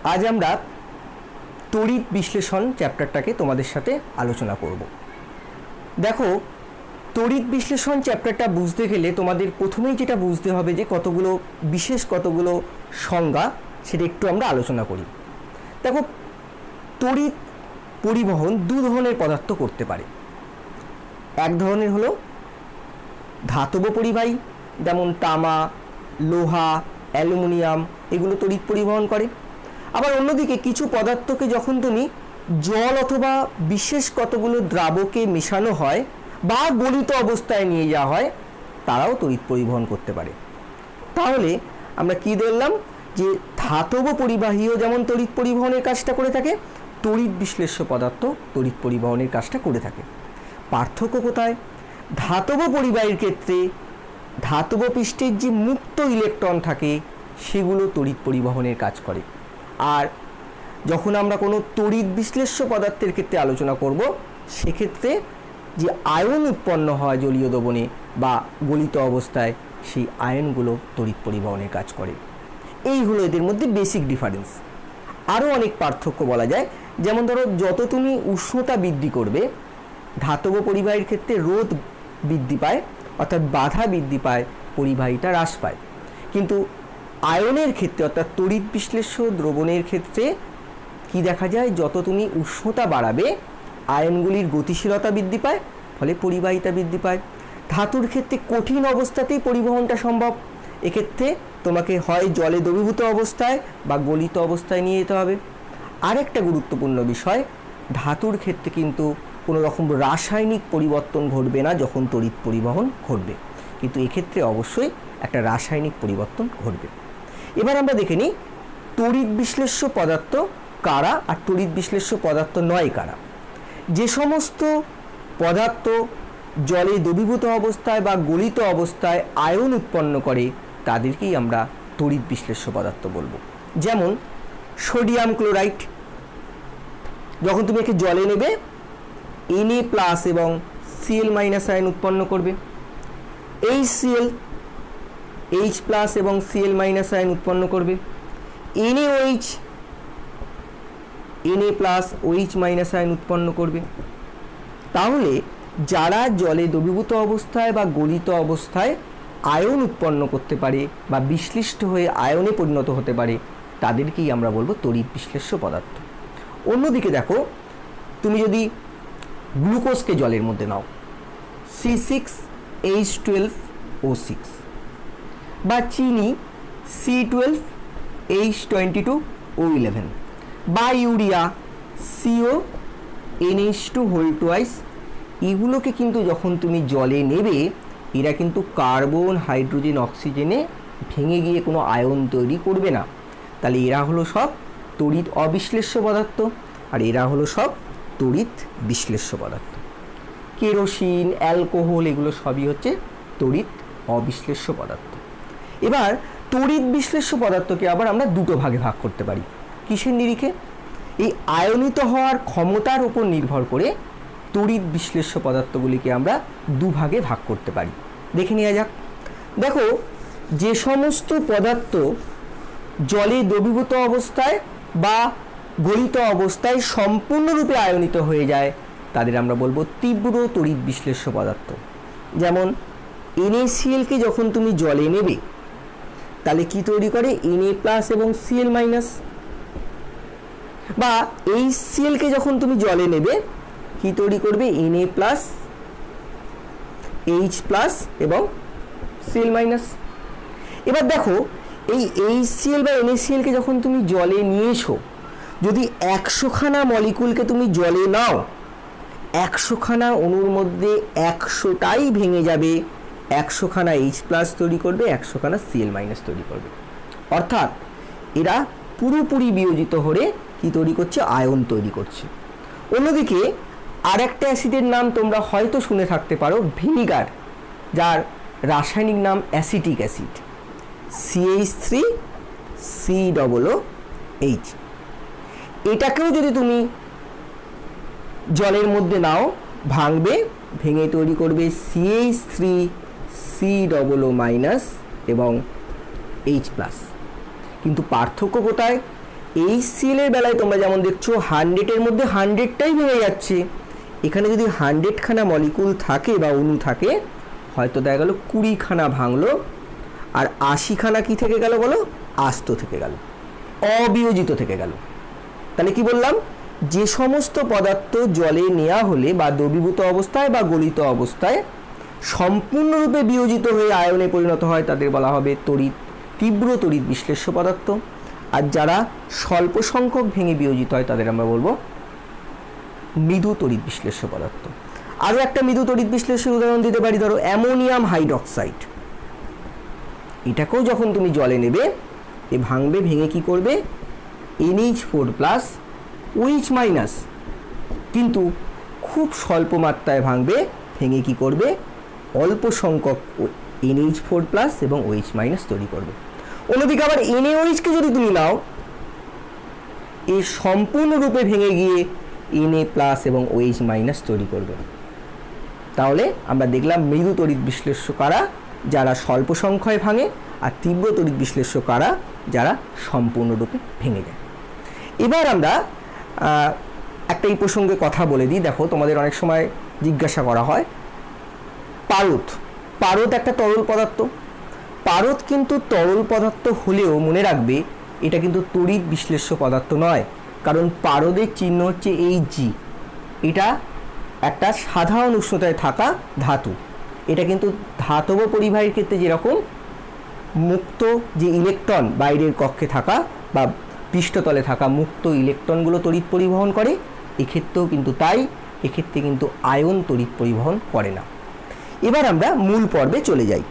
আজ আমরা তড়িৎ বিশ্লেষণ চ্যাপ্টারটাকে তোমাদের সাথে আলোচনা করব। দেখো, তড়িৎ বিশ্লেষণ চ্যাপ্টারটা বুঝতে গেলে তোমাদের প্রথমেই যেটা বুঝতে হবে যে কতগুলো সংজ্ঞা সেটা একটু আমরা আলোচনা করি। দেখো, তড়িৎ পরিবহন দু ধরনের পদার্থ করতে পারে। এক ধরনের হলো ধাতব পরিবাহী, যেমন তামা, লোহা, অ্যালুমিনিয়াম, এগুলো তড়িৎ পরিবহন করে। আবার অন্যদিকে কিছু পদার্থকে যখন তুমি জল অথবা বিশেষ কতগুলো দ্রাবকে মেশানো হয় বা গলিত অবস্থায় নিয়ে যাওয়া হয়, তারাও তড়িৎ পরিবহন করতে পারে। তাহলে আমরা কি দেখলাম যে ধাতব পরিবাহীও যেমন তড়িৎ পরিবহনের কাজটা করে থাকে, তড়িৎ বিশ্লেষ্য পদার্থ তড়িৎ পরিবহনের কাজটা করে থাকে। পার্থক্য কোথায়? ধাতব পরিবাহীর ক্ষেত্রে ধাতব পৃষ্ঠের যে মুক্ত ইলেকট্রন থাকে সেগুলো তড়িৎ পরিবহনের কাজ করে। আর যখন আমরা কোনো তড়িৎ বিশ্লেষ্য পদার্থের ক্ষেত্রে আলোচনা করব, সেক্ষেত্রে যে আয়ন উৎপন্ন হয় জলীয় দ্রবণে বা গলিত অবস্থায়, সেই আয়নগুলো তড়িৎ পরিবহনের কাজ করে। এই হলো এদের মধ্যে বেসিক ডিফারেন্স। আরও অনেক পার্থক্য বলা যায়, যেমন ধরো, যত তুমি উষ্ণতা বৃদ্ধি করবে, ধাতব পরিবাহীর ক্ষেত্রে রোধ বৃদ্ধি পায়, অর্থাৎ বাধা বৃদ্ধি পায়, পরিবাহীটা হ্রাস পায়। কিন্তু আয়নের ক্ষেত্রে অর্থাৎ তড়িৎ বিশ্লেষ্য দ্রবণের ক্ষেত্রে কি দেখা যায়, যত তুমি উষ্ণতা বাড়াবে আয়নগুলির গতিশীলতা বৃদ্ধি পায়, ফলে পরিবাহিতা বৃদ্ধি পায়। ধাতুর ক্ষেত্রে কঠিন অবস্থাতেই পরিবহনটা সম্ভব। এক্ষেত্রে তোমাকে হয় জলে দ্রবীভূত অবস্থায় বা গলিত অবস্থায় নিয়ে যেতে হবে। আরেকটা গুরুত্বপূর্ণ বিষয়, ধাতুর ক্ষেত্রে কিন্তু কোনো রকম রাসায়নিক পরিবর্তন ঘটবে না যখন তড়িৎ পরিবহন ঘটবে, কিন্তু এক্ষেত্রে অবশ্যই একটা রাসায়নিক পরিবর্তন ঘটবে। এবার আমরা দেখে নিই তড়িৎ বিশ্লেষ্য পদার্থ কারা আর তড়িৎ বিশ্লেষ্য পদার্থ নয় কারা। যে সমস্ত পদার্থ জলে দ্রবীভূত অবস্থায় বা গলিত অবস্থায় আয়ন উৎপন্ন করে, তাদেরকেই আমরা তড়িৎ বিশ্লেষ্য পদার্থ বলবো। যেমন সোডিয়াম ক্লোরাইড, যখন তুমি একে জলে নেবে Na+ এবং Cl- আয়ন উৎপন্ন করবে। HCl H+ এবং Cl- আয়ন উৎপন্ন করবে। NaOH Na+ OH- আয়ন উৎপন্ন করবে। তাহলে যারা জলে দ্রবীভূত অবস্থায় বা গলিত অবস্থায় আয়ন উৎপন্ন করতে পারে বা বিশ্লিষ্ট হয়ে আয়নে পরিণত হতে পারে, তাদেরকেই আমরা বলবো তড়িৎ বিশ্লেষ্য পদার্থ। অন্যদিকে দেখো, তুমি যদি গ্লুকোজকে জলের মধ্যে নাও, C6H12O6, বা চিনি C12H22O11, বা ইউরিয়া CONH2, এগুলোকে কিন্তু যখন তুমি জলে নেবে, এরা কিন্তু কার্বন, হাইড্রোজেন, অক্সিজেনে ভেঙে গিয়ে কোনো আয়ন তৈরি করবে না। তাহলে এরা হলো সব তড়িৎ অবিশ্লেষ্য পদার্থ, আর এরা হলো সব তড়িৎ বিশ্লেষ্য পদার্থ। কেরোসিন, অ্যালকোহল, এগুলো সবই হচ্ছে তড়িৎ অবিশ্লেষ্য পদার্থ। এবার তড়িৎ বিশ্লেষ্য পদার্থকে আবার আমরা দুটো ভাগে ভাগ করতে পারি। কিসের নিরিখে? এই আয়নিত হওয়ার ক্ষমতার উপর নির্ভর করে তড়িৎ বিশ্লেষ্য পদার্থগুলিকে আমরা দুভাগে ভাগ করতে পারি। দেখে নেওয়া যাক। দেখো, যে সমস্ত পদার্থ জলে দ্রবীভূত অবস্থায় বা গলিত অবস্থায় সম্পূর্ণরূপে আয়নিত হয়ে যায়, তাদের আমরা বলবো তীব্র তড়িৎ বিশ্লেষ্য পদার্থ। যেমন NaCl-কে যখন তুমি জলে নেবে, তাহলে কি তৈরি করে? Na+ এবং Cl-, বা HCl-কে যখন তুমি জলে নেবে, কি তৈরি করবে? Na+, H+ এবং Cl-। এবার দেখো, এই HCl বা NaCl-কে যখন তুমি জলে নিয়েছো, যদি 100খানা মলিকুলকে তুমি জলে নাও, 100খানা অণুর মধ্যে 100টাই ভেঙে যাবে, 100খানা H+ তৈরি করবে, 100খানা Cl- তৈরি করবে। অর্থাৎ এরা পুরোপুরি বিয়োজিত হয়ে কি তৈরি করছে? আয়ন তৈরি করছে। অন্যদিকে আরেকটা অ্যাসিডের নাম তোমরা হয়তো শুনে থাকতে পারো, ভিনিগার, যার রাসায়নিক নাম অ্যাসিটিক অ্যাসিড, CH3COOH। এটাকেও যদি তুমি জলের মধ্যে নাও, ভাঙবে, ভেঙে তৈরি করবে CH3COO- এবং H+। কিন্তু পার্থক্য কোথায়? HCl এর বেলায় তোমরা যেমন দেখছো 100-এর মধ্যে 100টাই ভেঙে যাচ্ছে। এখানে যদি 100খানা মলিকুল থাকে বা অণু থাকে, হয়তো দেখা গেল 20খানা ভাঙলো আর 80খানা কি থেকে গেল বলো, আস্ত থেকে গেল, অবিয়োজিত থেকে গেল। তাহলে কি বললাম, যে সমস্ত পদার্থ জলে নেওয়া হলে বা দ্রবীভূত অবস্থায় বা গলিত অবস্থায় সম্পূর্ণরূপে বিয়োজিত হয়ে আয়নে পরিণত হয় তাদের বলা হবে তড়িৎ, তীব্র তড়িৎ বিশ্লেষ্য পদার্থ। আর যারা স্বল্প সংখ্যক ভেঙে বিয়োজিত হয় তাদের আমরা বলবো মৃদু তড়িৎ বিশ্লেষ্য পদার্থ। আরও একটা মৃদু তড়িৎ বিশ্লেষ্যের উদাহরণ দিতে পারি, ধরো অ্যামোনিয়াম হাইড্রক্সাইড। এটাকেও যখন তুমি জলে নেবে, এ ভাঙবে, ভেঙে কি করবে, NH4+ OH-, কিন্তু খুব স্বল্প মাত্রায় ভাঙবে, ভেঙে কি করবে, অল্প সংখ্যক NH4+ এবং OH- তৈরি করবে। অন্যদিকে আবার NaOH-কে যদি তুমি নাও, এ সম্পূর্ণরূপে ভেঙে গিয়ে Na+ এবং OH- তৈরি করবে। তাহলে আমরা দেখলাম মৃদু তড়িৎ বিশ্লেষ্য কারা, যারা স্বল্প সংখ্যায় ভাঙে, আর তীব্র তড়িৎ বিশ্লেষ্য কারা, যারা সম্পূর্ণরূপে ভেঙে যায়। এবার আমরা একটা এই প্রসঙ্গে কথা বলে দিই। দেখো, তোমাদের অনেক সময় জিজ্ঞাসা করা হয়, পারদ একটা তরল পদার্থ। পারদ কিন্তু তরল পদার্থ হলেও মনে রাখবে এটা কিন্তু তড়িৎ বিশ্লেষ্য পদার্থ নয়, কারণ পারদের চিহ্ন হচ্ছে Hg। এটা একটা সাধারণ উষ্ণতায় থাকা ধাতু। এটা কিন্তু ধাতব পরিবাহীর ক্ষেত্রে যেরকম মুক্ত যে ইলেকট্রন বাইরের কক্ষে থাকা বা পৃষ্ঠতলে থাকা মুক্ত ইলেকট্রনগুলো তড়িৎ পরিবহন করে, এক্ষেত্রেও কিন্তু তাই। এক্ষেত্রে কিন্তু আয়ন তড়িৎ পরিবহন করে না। এবার আমরা মূল পর্বে চলে যাই।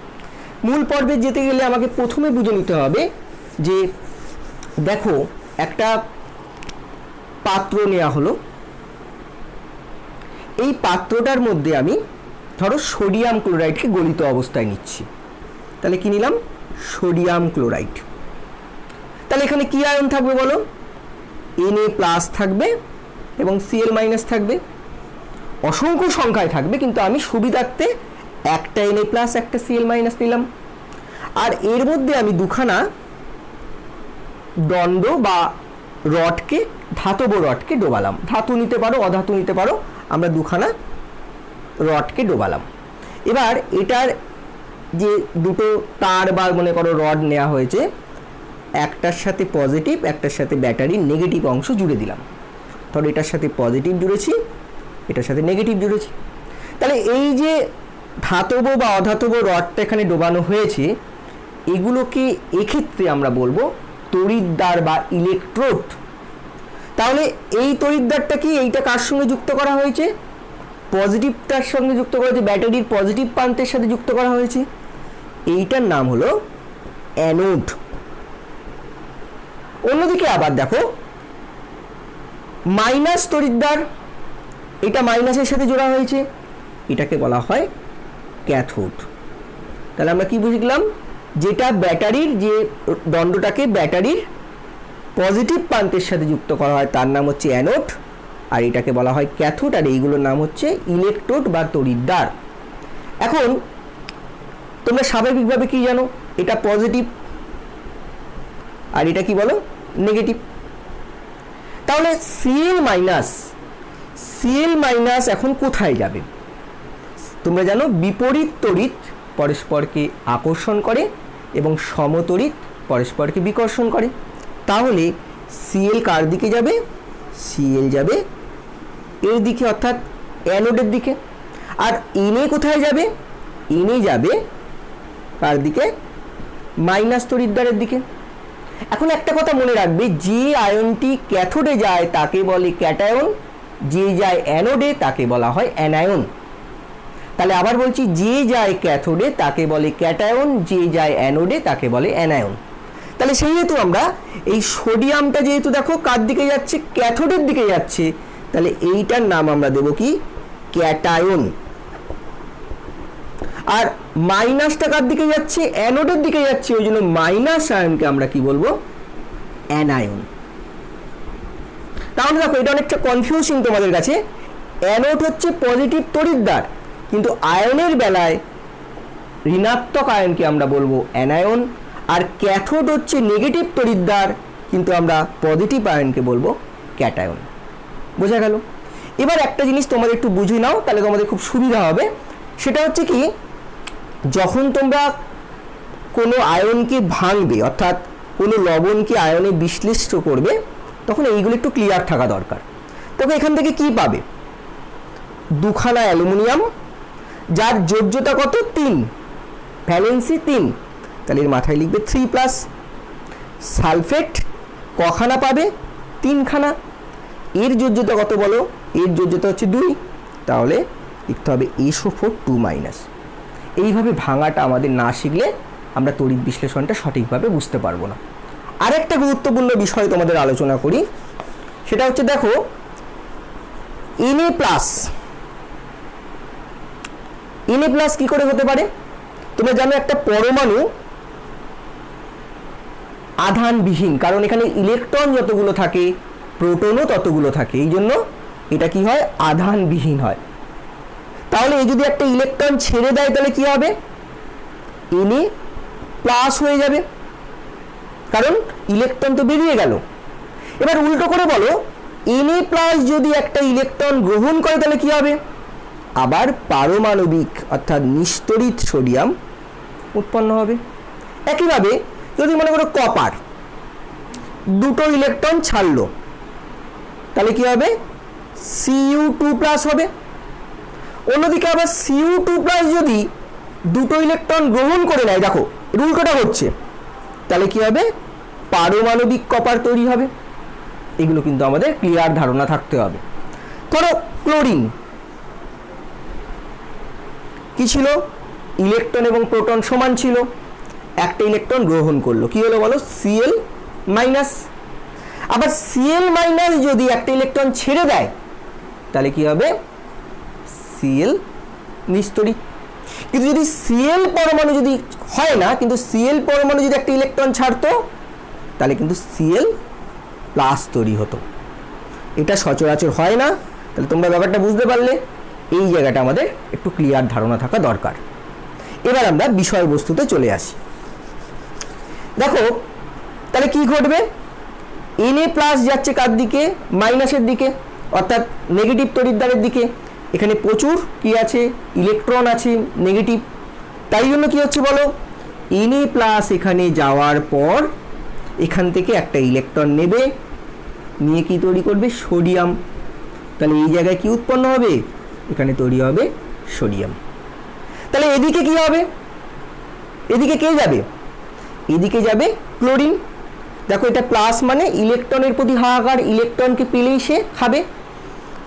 মূল পর্বে যেতে গেলে আমাকে প্রথমে বুঝে নিতে হবে যে দেখো, একটা পাত্র নেওয়া হলো, এই পাত্রটার মধ্যে আমি ধরো সোডিয়াম ক্লোরাইডকে গলিত অবস্থায় নিচ্ছি। তাহলে কি নিলাম, সোডিয়াম ক্লোরাইড। তাহলে এখানে কি আয়ন থাকবে বলো, Na+ থাকবে এবং Cl- থাকবে। অসংখ্য সংখ্যায় থাকবে, কিন্তু আমি সুবিধার্থে একটা Na+ একটা Cl- নিলাম। আর এর মধ্যে আমি দুখানা দণ্ড বা রডকে, ধাতব রডকে ডোবালাম। ধাতু নিতে পারো, অধাতু নিতে পারো, আমরা দুখানা রডকে ডোবালাম। এবার এটার যে দুটো তার বা মনে করো রড নেওয়া হয়েছে, একটার সাথে পজিটিভ, একটার সাথে ব্যাটারির নেগেটিভ অংশ জুড়ে দিলাম। ধরো এটার সাথে পজিটিভ জুড়েছি, এটার সাথে নেগেটিভ জুড়েছি। তাহলে এই যে ধাতব বা অধাতব রডটা এখানে ডোবানো হয়েছে, এগুলোকে এক্ষেত্রে আমরা বলবো তড়িৎদ্বার বা ইলেকট্রোড। তাহলে এই তড়িৎদ্বারটা কি, এইটা কার সঙ্গে যুক্ত করা হয়েছে, পজিটিভটার সঙ্গে যুক্ত করা হয়েছে, ব্যাটারির পজিটিভ প্রান্তের সাথে যুক্ত করা হয়েছে। এইটার নাম হলো অ্যানোড। অন্যদিকে আবার দেখো, মাইনাস তড়িৎদ্বার, এটা মাইনাসের সাথে জোড়া হয়েছে, এটাকে বলা হয় ক্যাথোড। তাহলে আমরা কি বুঝলাম, যেটা ব্যাটারির যে দণ্ডটাকে ব্যাটারির পজিটিভ প্রান্তের সাথে যুক্ত করা হয় তার নাম হচ্ছে অ্যানোড, আর এটাকে বলা হয় ক্যাথোড, আর এইগুলোর নাম হচ্ছে ইলেকট্রোড বা তড়িৎদ্বার। এখন তোমরা স্বাভাবিকভাবে কি জানো, এটা পজিটিভ আর এটা কি বলো, নেগেটিভ। তাহলে Cl- এখন কোথায় যাবে, তোমরা জানো বিপরীত তড়িৎ পরস্পরকে আকর্ষণ করে এবং সমতড়িৎ পরস্পরকে বিকর্ষণ করে। তাহলে Cl কার দিকে যাবে, Cl যাবে এর দিকে, অর্থাৎ অ্যানোডের দিকে। আর Na কোথায় যাবে, Na যাবে কার দিকে, মাইনাস তড়িৎদ্বারের দিকে। এখন একটা কথা মনে রাখবে, যে আয়নটি ক্যাথোডে যায় তাকে বলে ক্যাটায়ন, যে যায় অ্যানোডে তাকে বলা হয় অ্যানায়ন। তাহলে আবার বলছি, যে যায় ক্যাথোডে তাকে বলে ক্যাটায়ন, যে যায় অ্যানোডে তাকে বলে অ্যানায়ন। তাহলে সেই হেতু আমরা এই সোডিয়ামটা যেহেতু দেখো কার দিকে যাচ্ছে, ক্যাথোডের দিকে যাচ্ছে, তাহলে এইটার নাম আমরা দেব কি, ক্যাটায়ন। আর মাইনাসটা কার দিকে যাচ্ছে, অ্যানোডের দিকে যাচ্ছে, ওই জন্য মাইনাস আয়নকে আমরা কি বলবো, অ্যানায়ন। তাহলে দেখো, এটা অনেকটা কনফিউজিং তোমাদের কাছে। অ্যানোড হচ্ছে পজিটিভ তড়িৎদ্বার, কিন্তু আয়নের বেলায় ঋণাত্মক আয়নকে আমরা বলবো অ্যানায়ন, আর ক্যাথোড হচ্ছে নেগেটিভ তড়িৎদ্বার, কিন্তু আমরা পজিটিভ আয়নকে বলবো ক্যাটায়ন। বোঝা গেল? এবার একটা জিনিস তোমাদের একটু বুঝে নাও, তাহলে তোমাদের খুব সুবিধা হবে। সেটা হচ্ছে কি, যখন তোমরা কোনো আয়নকে ভাঙবে, অর্থাৎ কোনো লবণকে আয়নে বিশ্লেষণ করবে, তখন এইগুলো একটু ক্লিয়ার থাকা দরকার। তবে এখান থেকে কি পাবে? দুখানা অ্যালুমিনিয়াম, যার যোজ্যতা কত? 3, ভ্যালেন্সি 3, তাহলে এর মাথায় লিখবে 3+। সালফেট কখানা পাবে? 3 খানা। এর যোজ্যতা কত বলো? এর যোজ্যতা হচ্ছে 2, তাহলে লিখতে হবে SO4 2-। এইভাবে ভাঙাটা আমাদের না শিখলে আমরা তড়িৎ বিশ্লেষণটা সঠিকভাবে বুঝতে পারবো না। আরেকটা গুরুত্বপূর্ণ বিষয় তোমাদের আলোচনা করি, সেটা হচ্ছে দেখো Na+ কি করে হতে পারে? তোমরা জানো একটা পরমাণু আধানবিহীন, কারণ এখানে ইলেকট্রন যতগুলো থাকে প্রোটনও ততগুলো থাকে, এই জন্য এটা কি হয়? আধানবিহীন হয়। তাহলে এই যদি একটা ইলেকট্রন ছেড়ে দেয় তাহলে কি হবে? Na+ হয়ে যাবে, কারণ ইলেকট্রন তো বেরিয়ে গেল। এবার উল্টো করে বলো, Na+ যদি একটা ইলেকট্রন গ্রহণ করে তাহলে কি হবে? আবার পারমাণবিক অর্থাৎ নিস্তড়িত সোডিয়াম উৎপন্ন হবে। একইভাবে যদি মনে করো কপার দুটো ইলেকট্রন ছাড়লো, তাহলে কি হবে? Cu2+ হবে। অন্যদিকে আবার Cu2+ যদি দুটো ইলেকট্রন গ্রহণ করে নেয়, দেখো উল্টোটা হচ্ছে, তাহলে কি হবে? পারমাণবিক কপার তৈরি হবে। এগুলো কিন্তু আমাদের ক্লিয়ার ধারণা থাকতে হবে। ধরো ক্লোরিন কি ছিল? ইলেকট্রন এবং প্রোটন সমান ছিল, একটা ইলেকট্রন গ্রহণ করলো, কি হলো বলো? Cl-। আবার Cl- যদি একটা ইলেকট্রন ছেড়ে দেয় তাহলে কি হবে? Cl নিস্তড়িত। কিন্তু যদি Cl পরমাণু যদি হয় না, কিন্তু Cl পরমাণু যদি একটা ইলেকট্রন ছাড়তো তাহলে কিন্তু Cl+ তৈরি হতো। এটা সচরাচর হয় না। তাহলে তোমরা ব্যাপারটা বুঝতে পারলে? এই জায়গাটা আমাদের একটু ক্লিয়ার ধারণা থাকা দরকার। এবার আমরা বিষয়বস্তুতে চলে আসি। দেখো তাহলে কি ঘটবে? Na+ যাচ্ছে কার দিকে? মাইনাসের দিকে, অর্থাৎ নেগেটিভ তড়িৎদ্বারের দিকে। এখানে প্রচুর কি আছে? ইলেকট্রন আছে নেগেটিভ। তাই জন্য কি হচ্ছে বলো? Na+ এখানে যাওয়ার পর এখান থেকে একটা ইলেকট্রন নেবে, নিয়ে কি তৈরি করবে? সোডিয়াম। তাহলে এই জায়গায় কি উৎপন্ন হবে? এখানে তৈরি হবে সোডিয়াম। তাহলে এদিকে কি হবে? এদিকে কে যাবে? এদিকে যাবে ক্লোরিন। দেখো এটা প্লাস মানে ইলেকট্রনের প্রতি হাহাকার, ইলেকট্রনকে পেলেই সে খাবে।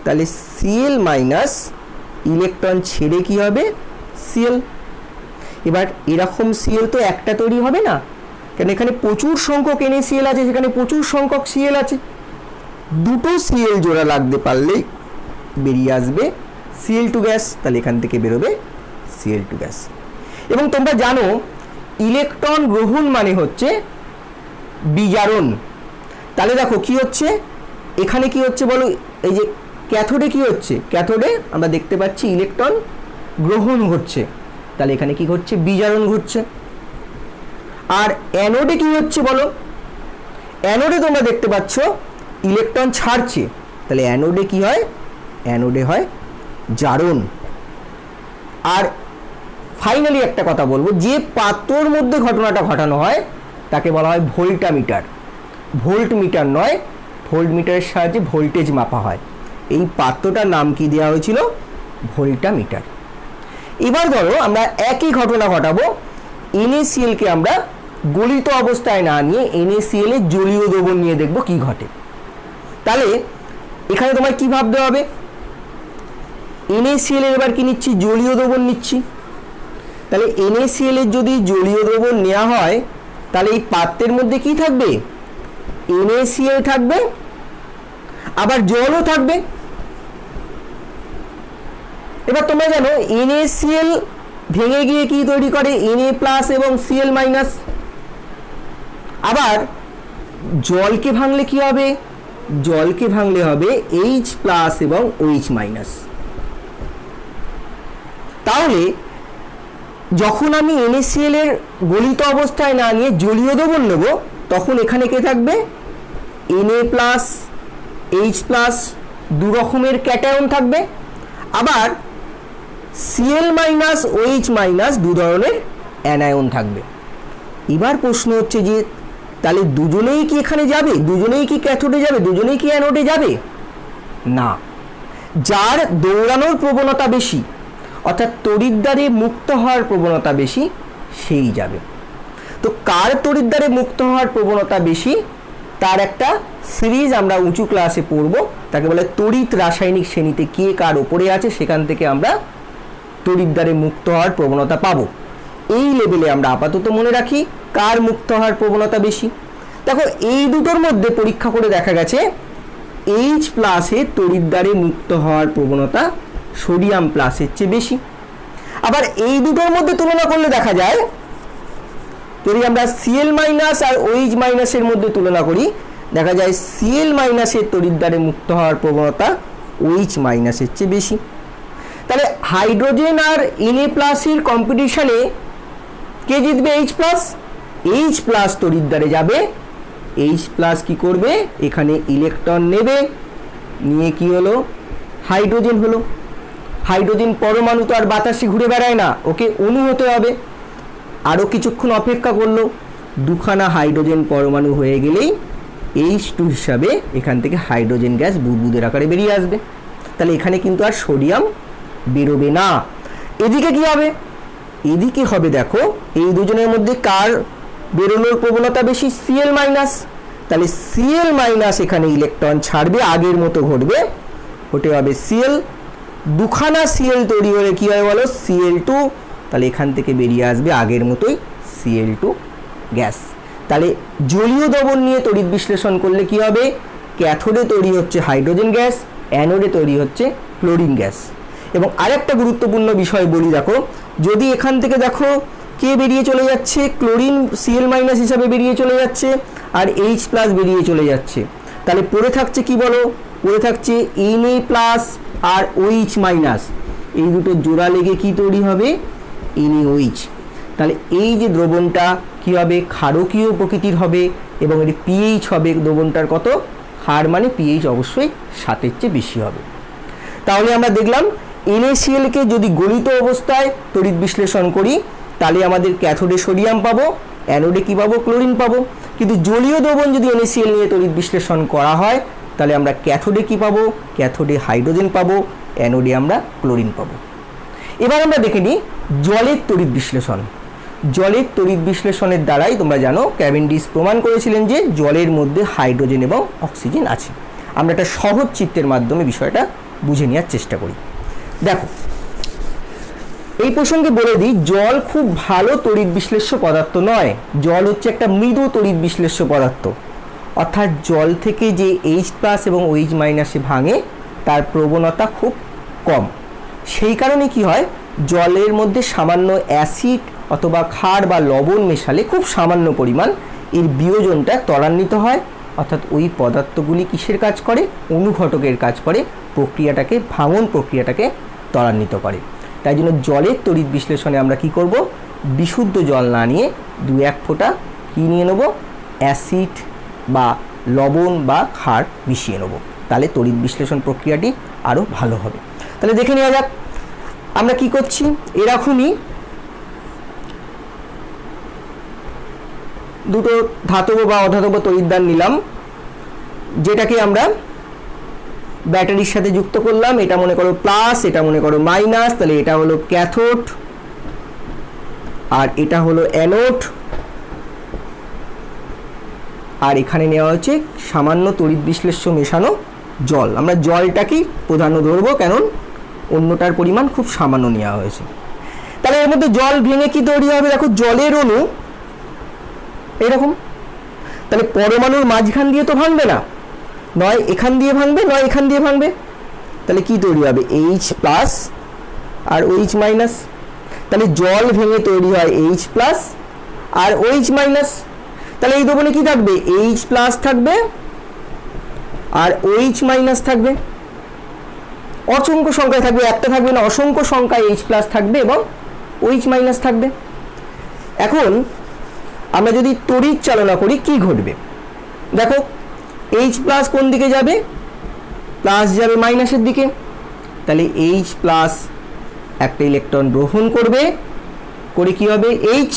তাহলে Cl- ইলেকট্রন ছেড়ে কি হবে? Cl। এবার এরকম Cl তো একটা তৈরি হবে না, কারণ এখানে প্রচুর সংখ্যক NaCl আছে, সেখানে প্রচুর সংখ্যক Cl আছে। দুটো Cl জোড়া লাগতে পারলেই বেরিয়ে আসবে Cl2 গ্যাস। তাহলে এখান থেকে বেরোবে Cl2 গ্যাস। এবং তোমরা জানো ইলেকট্রন গ্রহণ মানে হচ্ছে বিজারণ। তাহলে দেখো কি হচ্ছে এখানে? কি হচ্ছে বলো? এই যে ক্যাথোডে কি হচ্ছে? ক্যাথোডে আমরা দেখতে পাচ্ছি ইলেকট্রন গ্রহণ হচ্ছে, তাহলে এখানে কি ঘটছে? বিজারণ ঘটছে। আর অ্যানোডে কি হচ্ছে বলো? অ্যানোডে তোমরা দেখতে পাচ্ছ ইলেকট্রন ছাড়ছে, তাহলে অ্যানোডে কি হয়? অ্যানোডে হয় জারণ। আর ফাইনালি একটা কথা বলবো, যে পাত্রর মধ্যে ঘটনাটা ঘটানো হয় তাকে বলা হয় ভোল্টামিটার। ভোল্ট মিটার নয়, ভোল্ট মিটারের সাহায্যে ভোল্টেজ মাপা হয়। এই পাত্রটার নাম কি দেওয়া হয়েছিল? ভোল্টামিটার। এবার ধরো আমরা একই ঘটনা ঘটাবো, NaCl কে আমরা গলিত অবস্থায় না নিয়ে NaCl এর জলীয় দ্রবণ নিয়ে দেখব কি ঘটে। তাহলে এখানে তোমায় কি ভাবতে হবে? NaCl এর এবার কি নিচ্ছি? জলীয় দ্রবণ নিচ্ছি। তাহলে NaCl এর যদি জলীয় দ্রবণ নেওয়া হয় তাহলে এই পাত্রের মধ্যে কি থাকবে? NaCl থাকবে, আবার জলও থাকবে। এবার তোমরা জানো NaCl ভেঙে গিয়ে কি তৈরি করে? Na+ এবং Cl-। আবার জলকে ভাঙলে কি হবে? জলকে ভাঙলে হবে H+ এবং OH-। তাহলে যখন আমি NaCl এর গলিত অবস্থায় না নিয়ে জলীয় দ্রবণ নেব তখন এখানে কে থাকবে? Na প্লাস এইচ প্লাস দু রকমের ক্যাটায়ন থাকবে, আবার Cl মাইনাস OH মাইনাস দু ধরনের অ্যানায়ন থাকবে। এবার প্রশ্ন হচ্ছে যে তাহলে দুজনেই কি এখানে যাবে, দুজনেই কি ক্যাথোডে যাবে, দুজনেই কি অ্যানোডে যাবে? না, যার দৌড়ানোর প্রবণতা বেশি অর্থাৎ তড়িৎদ্বারে মুক্ত হওয়ার প্রবণতা বেশি সেই যাবে। তো কার তড়িৎদ্বারে মুক্ত হওয়ার প্রবণতা বেশি তার একটা সিরিজ আমরা উঁচু ক্লাসে পড়ব, তাকে বলে তড়িৎ রাসায়নিক শ্রেণীতে কে কার ওপরে আছে, সেখান থেকে আমরা তড়িৎদ্বারে মুক্ত হওয়ার প্রবণতা পাবো। এই লেভেলে আমরা আপাতত মনে রাখি কার মুক্ত হওয়ার প্রবণতা বেশি। দেখো এই দুটোর মধ্যে পরীক্ষা করে দেখা গেছে এইচ প্লাসে তড়িৎদ্বারে মুক্ত হওয়ার প্রবণতা সোডিয়াম প্লাসের চেয়ে বেশি। আবার এই দুটোর মধ্যে তুলনা করলে দেখা যায় যদি আমরা Cl মাইনাস আর OH মাইনাসের মধ্যে তুলনা করি দেখা যায় Cl মাইনাসের তড়িৎদ্বারে মুক্ত হওয়ার প্রবণতা OH মাইনাসের চেয়ে বেশি। তাহলে হাইড্রোজেন আর Na প্লাসের কম্পিটিশনে কে জিতবে? H plus. H প্লাস তড়িৎদ্বারে যাবে, H প্লাস কি করবে এখানে ইলেকট্রন নেবে, নিয়ে কি হলো হাইড্রোজেন হলো। হাইড্রোজেন পরমাণু তো আর বাতাসে ঘুরে বেড়ায় না, ওকে অণু হতে হবে। আরও কিছুক্ষণ অপেক্ষা করলো, দুখানা হাইড্রোজেন পরমাণু হয়ে গেলেই H2 হিসাবে এখান থেকে হাইড্রোজেন গ্যাস বুদবুদের আকারে বেরিয়ে আসবে। তাহলে এখানে কিন্তু আর সোডিয়াম বেরোবে না। এদিকে কি হবে? এদিকে হবে দেখো এই দুজনের মধ্যে কার বেরোনোর প্রবণতা বেশি? Cl minus. তাহলে Cl মাইনাস এখানে ইলেকট্রন ছাড়বে, আগের মতো ঘটবে, ওটা হবে Cl। দুখানা Cl তৈরি হলে কি হয় বলো? Cl2। তাহলে এখান থেকে বেরিয়ে আসবে আগের মতোই Cl2 গ্যাস। তাহলে জলীয় দ্রবণ নিয়ে তড়িৎ বিশ্লেষণ করলে কি হবে? ক্যাথোডে তৈরি হচ্ছে হাইড্রোজেন গ্যাস, অ্যানোডে তৈরি হচ্ছে ক্লোরিন গ্যাস। এবং আরেকটা গুরুত্বপূর্ণ বিষয় বলি, দেখো যদি এখান থেকে দেখো কে বেরিয়ে চলে যাচ্ছে, ক্লোরিন Cl মাইনাস হিসাবে বেরিয়ে চলে যাচ্ছে আর H প্লাস বেরিয়ে চলে যাচ্ছে, তাহলে পড়ে থাকছে কি বলো? পড়ে থাকছে Na প্লাস আর OH মাইনাস, এই দুটো জোড়া লেগে কি তৈরি হবে? NaOH। তাহলে এই যে দ্রবণটা কি হবে? ক্ষারকীয় প্রকৃতির হবে এবং এর pH হবে দ্রবণটার কত? ক্ষার মানে pH অবশ্যই 7-এর চেয়ে বেশি হবে। তাহলে আমরা দেখলাম NaCl কে যদি গলিত অবস্থায় তড়িৎ বিশ্লেষণ করি তাহলে আমাদের ক্যাথোডে সোডিয়াম পাবো, অ্যানোডে কি পাবো? ক্লোরিন পাবো। কিন্তু জলীয় দ্রবণ যদি NaCl নিয়ে তড়িৎ বিশ্লেষণ করা হয় তাহলে আমরা ক্যাথোডে কি পাবো? ক্যাথোডে হাইড্রোজেন পাবো, অ্যানোডে আমরা ক্লোরিন পাবো। এবার আমরা দেখে নিই জলের তড়িৎ বিশ্লেষণ। জলের তড়িৎ বিশ্লেষণের দ্বারাই তোমরা জানো ক্যাভেন্ডিশ প্রমাণ করেছিলেন যে জলের মধ্যে হাইড্রোজেন এবং অক্সিজেন আছে। আমরা একটা সহজ চিত্রের মাধ্যমে বিষয়টা বুঝে নেওয়ার চেষ্টা করি। দেখো এই প্রসঙ্গে বলে দিই জল খুব ভালো তড়িৎ বিশ্লেষ্য পদার্থ নয়, জল হচ্ছে একটা মৃদু তড়িৎ বিশ্লেষ্য পদার্থ, অর্থাৎ জল থেকে যে H প্লাস এবং OH মাইনাসে ভাঙে তার প্রবণতা খুব কম। সেই কারণে কি হয় জলের মধ্যে সামান্য অ্যাসিড অথবা ক্ষার বা লবণ মেশালে খুব সামান্য পরিমাণ এর বিয়োজনটা ত্বরান্বিত হয়, অর্থাৎ ওই পদার্থগুলি কিসের কাজ করে? অনুঘটকের কাজ করে, প্রক্রিয়াটাকে ভাঙন প্রক্রিয়াটাকে ত্বরান্বিত করে। তাই জন্য জলের তড়িৎ বিশ্লেষণে আমরা কি করব? বিশুদ্ধ জল না নিয়ে 2-1 ফোঁটা কি নিয়ে নেব? অ্যাসিড বা লবণ বা ক্ষার মিশিয়ে নেব, তাহলে তড়িৎ বিশ্লেষণ প্রক্রিয়াটি আরও ভালো হবে। তাহলে দেখে নেওয়া যাক আমরা কি করছি। এরকমই দুটো ধাতব বা অধাতব তড়িৎদ্বার নিলাম, যেটাকে আমরা ব্যাটারির সাথে যুক্ত করলাম। এটা মনে করো প্লাস, এটা মনে করো মাইনাস, তাহলে এটা হলো ক্যাথোড আর এটা হলো অ্যানোড। আর এখানে নেওয়া হচ্ছে সামান্য তড়িৎ বিশ্লেষ্য মেশানো জল। আমরা জলটাকেই প্রাধান্য ধরবো, কারণ অন্যটার পরিমাণ খুব সামান্য নেওয়া হয়েছে। তাহলে এর মধ্যে জল ভেঙে কি তৈরি হবে? দেখো জলের অণু এরকম, তাহলে পরমাণুর মাঝখান দিয়ে তো ভাঙবে না, নয় এখান দিয়ে ভাঙবে নয় এখান দিয়ে ভাঙবে, তাহলে কি তৈরি হবে? H প্লাস আর OH মাইনাস। তাহলে জল ভেঙে তৈরি হয় H প্লাস আর OH মাইনাস। তাহলে এই দ্রবণে কি থাকবে? H প্লাস থাকবে আর OH মাইনাস থাকবে। অসংখ্য সংখ্যায় থাকবে, একটা থাকবে না, অসংখ্য সংখ্যায় H প্লাস থাকবে এবং OH মাইনাস থাকবে। এখন আমরা যদি তড়িৎ চালনা করি কি ঘটবে? দেখো এইচ প্লাস কোন দিকে যাবে, প্লাস যাবে মাইনাসের দিকে, তাহলে এইচ প্লাস একটা ইলেকট্রন গ্রহণ করবে, করে কি হবে এইচ,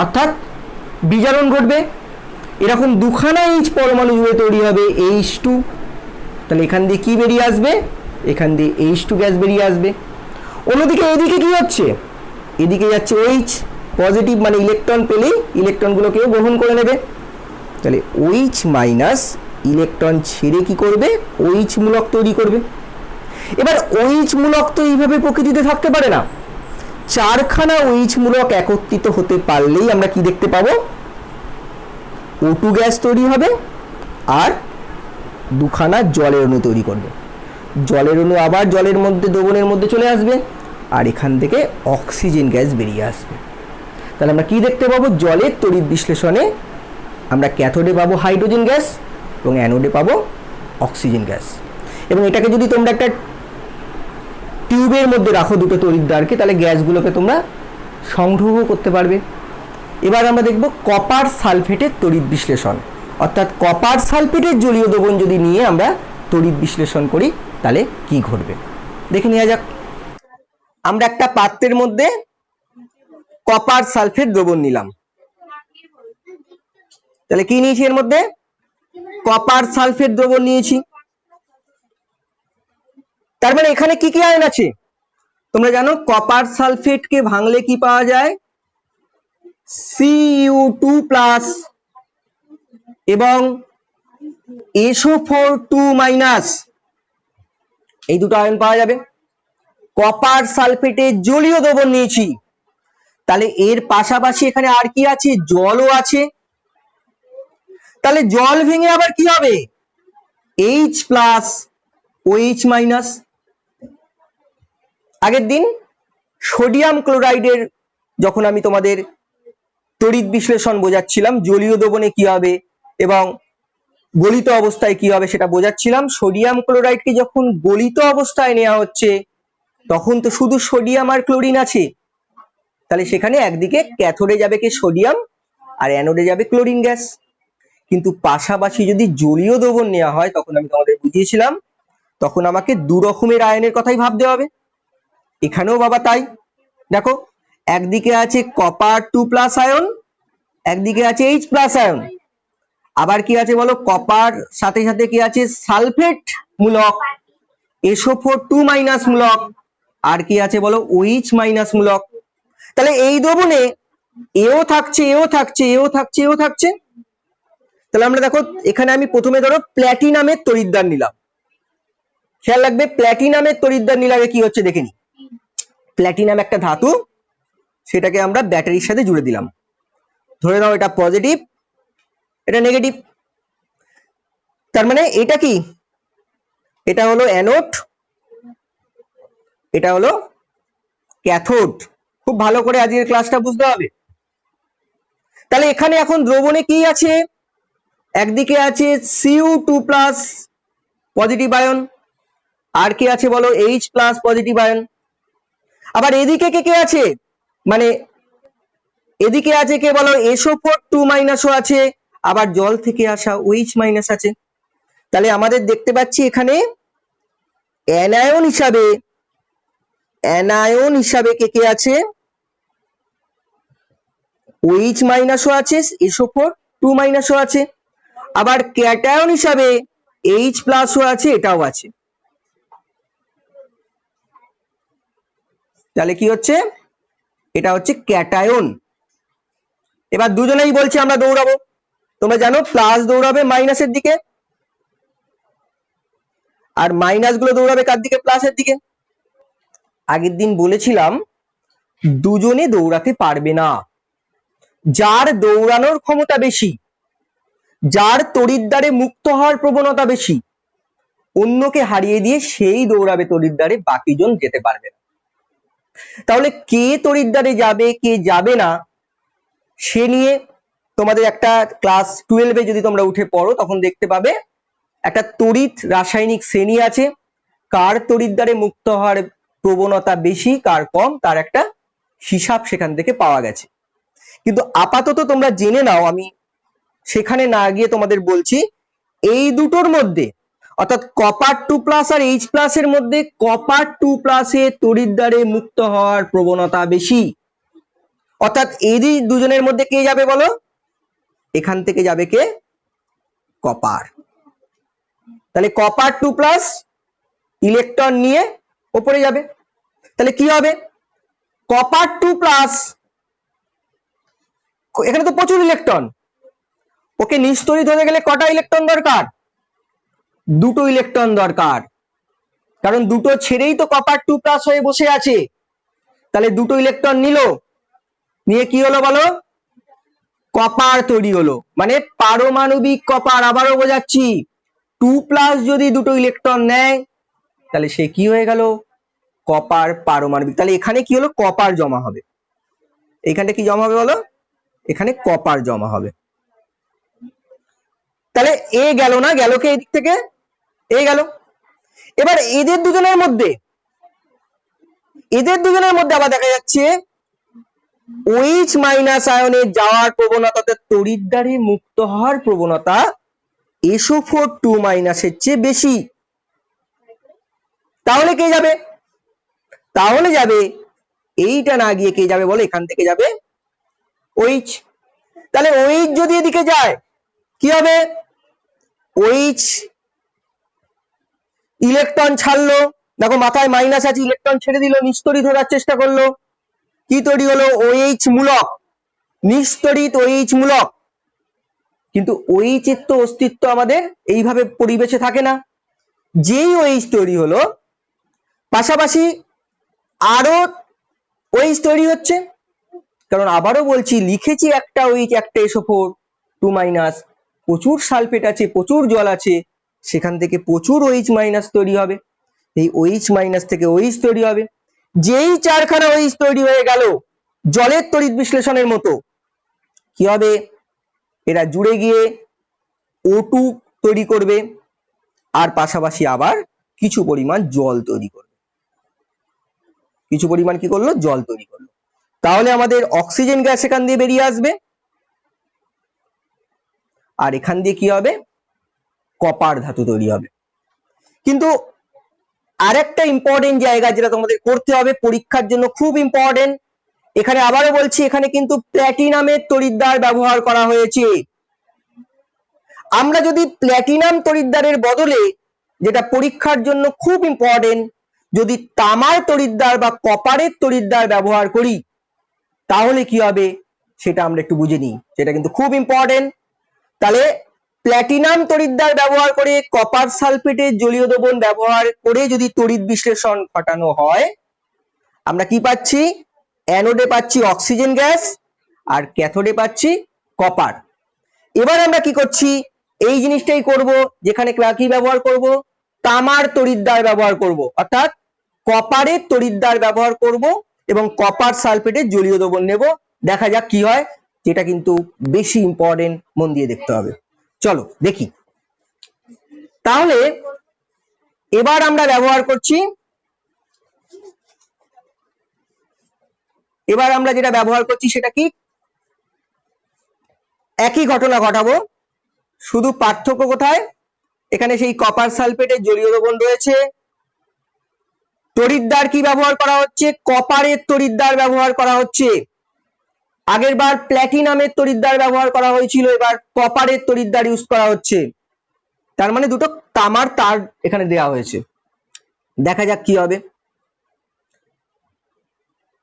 অর্থাৎ বিজারণ ঘটবে। এরকম দুখানা এইচ পরমাণু জুড়ে তৈরি হবে H2, তাহলে এখান দিয়ে কি বেরিয়ে আসবে, এখান দিয়ে H2 গ্যাস বেরিয়ে আসবে। অন্যদিকে এদিকে কি হচ্ছে, এদিকে যাচ্ছে OH পজিটিভ, মানে ইলেকট্রন পেলেই ইলেকট্রনগুলোকেও গ্রহণ করে নেবে, তাহলে OH মাইনাস ইলেকট্রন ছেড়ে কি করবে, OH মূলক তৈরি করবে। এবার OH মূলক তো এইভাবে প্রকৃতিতে থাকতে পারে না, চারখানা OH মূলক একত্রিত হতে পারলেই আমরা কি দেখতে পাবো, O2 গ্যাস তৈরি হবে আর দুখানা জলের অণু তৈরি করবে। জলের অণু আবার জলের মধ্যে দ্রবণের মধ্যে চলে আসবে আর এখান থেকে অক্সিজেন গ্যাস বেরিয়ে আসবে। তাহলে আমরা কি দেখতে পাবো, জলের তড়িৎ বিশ্লেষণে আমরা ক্যাথোডে পাবো হাইড্রোজেন গ্যাস এবং অ্যানোডে পাবো অক্সিজেন গ্যাস। এবং এটাকে যদি তোমরা একটা টিউবের মধ্যে রাখো দুটো তড়িৎদ্বারকে, তাহলে গ্যাসগুলোকে তোমরা সংগ্রহ করতে পারবে। এবার আমরা দেখব কপার সালফেটের তড়িৎ বিশ্লেষণ, অর্থাৎ কপার সালফেটের জলীয় দ্রবণ যদি নিয়ে আমরা তড়িৎ বিশ্লেষণ করি তাহলে কি ঘটবে দেখে নেওয়া যাক। আমরা একটা পাত্রের মধ্যে কপার সালফেট দ্রবণ নিলাম, তাহলে কি নিয়েছি, এর মধ্যে কপার সালফেট দ্রবণ নিয়েছি। তার মানে এখানে কি কি আয়ন আছে, তোমরা জানো কপার সালফেটকে ভাঙলে কি পাওয়া যায়, Cu2+ এবং SO4 এই দুটো আয়ন পাওয়া যাবে। কপার সালফেটের জলীয় দ্রবণ নিয়েছি, তাহলে এর পাশাপাশি এখানে আর কি আছে, জলও আছে। তাহলে জল ভেঙে আবার কি হবে, H+OH-। আগের দিন সোডিয়াম ক্লোরাইডের যখন আমি তোমাদের তড়িৎ বিশ্লেষণ বোঝাচ্ছিলাম, জলীয় দ্রবণে কি হবে এবং গলিত অবস্থায় কি হবে সেটা বোঝাচ্ছিলাম। সোডিয়াম ক্লোরাইডকে যখন গলিত অবস্থায় নেওয়া হচ্ছে তখন তো শুধু সোডিয়াম আর ক্লোরিন আছে, তাহলে সেখানে একদিকে ক্যাথোডে যাবে কি সোডিয়াম আর অ্যানোডে যাবে ক্লোরিন গ্যাস। কিন্তু পাশাপাশি যদি জলীয় দ্রবণ নেওয়া হয় তখন আমি তোমাদের বুঝিয়েছিলাম তখন আমাকে দু রকমের আয়নের কথাই ভাবতে হবে। এখানেও বাবা তাই, দেখো একদিকে আছে কপার 2+ আয়ন, একদিকে আছে H+ আয়ন, আবার কি আছে বলো, কপার সাথে সাথে কি আছে সালফেট মূলক, SO4 মূলক, আর কি আছে বলো OH- মূলক। তাহলে এই দ্রবণে এও থাকছে, এও থাকছে, এও থাকছে, এও থাকছে। তাহলে আমরা দেখো এখানে আমি প্রথমে ধরো প্ল্যাটিনামের তড়িৎদ্বার নিলাম, খেয়াল রাখবে প্ল্যাটিনামের তড়িৎদ্বার নিলে আগে কি হচ্ছে দেখে নি। প্ল্যাটিনাম একটা ধাতু, সেটাকে আমরা ব্যাটারির সাথে জুড়ে দিলাম, ধরে নাও এটা পজিটিভ এটা নেগেটিভ, তার মানে এটা কি, এটা হলো অ্যানোড, এটা হলো ক্যাথোড। খুব ভালো করে আজকের ক্লাসটা বুঝতে হবে। তাহলে এখানে এখন দ্রবণে কি আছে, একদিকে আছে Cu2+ পজিটিভ আয়ন, আর কি আছে বলো H+ পজিটিভ আয়ন। আবার এদিকে কে কে আছে, মানে এদিকে আছে কে বলো SO4 আছে, আবার জল থেকে আসা OH- আছে। তাহলে আমাদের দেখতে পাচ্ছি এখানে অ্যানায়ন হিসাবে কে কে আছে, OH- আছে, SO4 আছে, আবার ক্যাটায়ন হিসাবে H+ আছে, এটাও আছে। তাহলে কি হচ্ছে, এটা হচ্ছে ক্যাটায়ন। এবার দুজনেই বলছে আমরা দৌড়াবো, তোমরা জানো প্লাস দৌড়াবে মাইনাসের দিকে আর মাইনাস গুলো দৌড়াবে কার দিকে, প্লাসের দিকে। আগের দিন বলেছিলাম দুজনে দৌড়াতে পারবে না, যার দৌড়ানোর ক্ষমতা বেশি, যার তড়িৎদ্বারে মুক্ত হওয়ার প্রবণতা বেশি, অন্যকে হারিয়ে দিয়ে সেই দৌড়াবে তড়িৎদ্বারে, বাকিজন যেতে পারবে না। তাহলে কে তড়িৎদ্বারে যাবে কে যাবে না সে নিয়ে তোমাদের একটা ক্লাস 12-এ যদি তোমরা উঠে পড়ো তখন দেখতে পাবে একটা তড়িৎ রাসায়নিক শ্রেণী আছে, কার তড়িৎদ্বারে মুক্ত হওয়ার প্রবণতা বেশি কার কম তার একটা হিসাব সেখান থেকে পাওয়া গেছে। কিন্তু আপাতত তোমরা জেনে নাও, আমি সেখানে না গিয়ে তোমাদের বলছি এই দুটোর মধ্যে অর্থাৎ কপার 2+ আর H+ এর মধ্যে কপার 2+ এ তড়িৎদ্বারে মুক্ত হওয়ার প্রবণতা বেশি। অর্থাৎ এই দুজনের মধ্যে কে যাবে বলো, এখান থেকে যাবে কে, কপার। তাহলে কপার 2+ ইলেকট্রন নিয়ে উপরে যাবে। তাহলে কি হবে, কপার 2+, এখানে তো প্রচুর ইলেকট্রন, ওকে নিস্তড়িত হতে গেলে কটা ইলেকট্রন দরকার, দুটো ইলেকট্রন দরকার, কারণ দুটো ছেড়েই তো কপার 2+ হয়ে বসে আছে। তাহলে দুটো ইলেকট্রন নিল, নিয়ে কি হলো বলো, কপার তৈরি হলো, মানে পারমাণবিক কপার। আবারও বোঝাচ্ছি, 2+ যদি দুটো ইলেকট্রন নেয় তাহলে সে কি হয়ে গেল, কপার পারমাণবিক। তাহলে এখানে কি হলো, কপার জমা হবে। এখানে কি জমা হবে বলো, এখানে কপার জমা হবে। তাহলে এ গেল না, গেল কে এদিক থেকে, এ গেল। এবার এদের দুজনের মধ্যে আবার দেখা যাচ্ছে OH- আয়নে যাওয়ার প্রবণতা, তড়িৎদ্বারে মুক্ত হওয়ার প্রবণতা SO4 2- এর চেয়ে বেশি। তাহলে কে যাবে, তাহলে যাবে এইটা না গিয়ে কে যাবে বলো, এখান থেকে যাবে OH। তাহলে OH যদি এদিকে যায় কি হবে, OH ইলেকট্রন ছাড়লো, দেখো মাথায় মাইনাস আছে, ইলেকট্রন ছেড়ে দিল, নিস্তড়িত হওয়ার চেষ্টা করলো, কি তৈরি হলো, OH মূলক, নিস্তড়িত OH মূলক। কিন্তু OH এর তো অস্তিত্ব আমাদের এইভাবে পরিবেশে থাকে না। যেই OH তৈরি হলো, পাশাপাশি আরো OH তৈরি হচ্ছে, কারণ আবারও বলছি, লিখেছি একটা OH একটা SO4 2-, প্রচুর সালফেট আছে, প্রচুর জল আছে, সেখান থেকে প্রচুর OH- তৈরি হবে। এই OH- থেকে OH তৈরি হবে। যেই চারখানা OH তৈরি হয়ে গেল, জলের তড়িৎ বিশ্লেষণের মতো কি হবে, এরা জুড়ে গিয়ে O2 তৈরি করবে, আর পাশাপাশি আবার কিছু পরিমাণ জল তৈরি করবে, কিছু পরিমাণ কি করলো, জল তৈরি করলো। তাহলে আমাদের অক্সিজেন গ্যাস এখান দিয়ে বেরিয়ে আসবে, আর এখান দিয়ে কি হবে, কপার ধাতু তৈরি হবে। কিন্তু আরেকটা ইম্পর্টেন্ট জায়গা যেটা তোমাদের করতে হবে পরীক্ষার জন্য, খুব ইম্পর্টেন্ট, এখানে আবারও বলছি, এখানে কিন্তু প্ল্যাটিনামের তড়িৎদ্বার ব্যবহার করা হয়েছে। আমরা যদি প্ল্যাটিনাম তড়িৎদ্বারের বদলে, যেটা পরীক্ষার জন্য খুব ইম্পর্টেন্ট, যদি তামার তড়িৎদ্বার বা কপারের তড়িৎদ্বার ব্যবহার করি, তাহলে কি হবে সেটা আমরা একটু বুঝে নিই, সেটা কিন্তু খুব ইম্পর্টেন্ট। তাহলে প্ল্যাটিনাম তড়িৎদ্বার ব্যবহার করে কপার সালফেটের জলীয় দ্রবণ ব্যবহার করে যদি তড়িৎ বিশ্লেষণ ঘটানো হয়, আমরা কি পাচ্ছি, অ্যানোডে পাচ্ছি অক্সিজেন গ্যাস, আর ক্যাথোডে পাচ্ছি কপার। এবার আমরা কি করছি, এই জিনিসটাই করব, যেখানে কি ব্যবহার করব, তামার তড়িৎদ্বার ব্যবহার করব, অর্থাৎ কপারের তড়িৎদ্বার ব্যবহার করব এবং কপার সালফেটের জলীয় দ্রবণ নেব। দেখা যাক কি হয়, যেটা কিন্তু বেশি ইম্পর্টেন্ট, মন দিয়ে দেখতে হবে। চলো দেখি। তাহলে এবার আমরা ব্যবহার করছি, এবার আমরা যেটা ব্যবহার করছি সেটা কি, একই ঘটনা ঘটাবো, শুধু পার্থক্য কোথায়, এখানে সেই কপার সালফেটের জলীয় দ্রবণ রয়েছে, তড়িৎদ্বার কি ব্যবহার করা হচ্ছে, কপারের তড়িৎদ্বার ব্যবহার করা হচ্ছে। আগের বার প্ল্যাটিনামের তড়িৎদ্বার ব্যবহার করা হয়েছিল, এবার কপারের তড়িৎদ্বার ইউজ করা হচ্ছে। তার মানে দুটো তামার তার এখানে দেওয়া হয়েছে। দেখা যাক কি হবে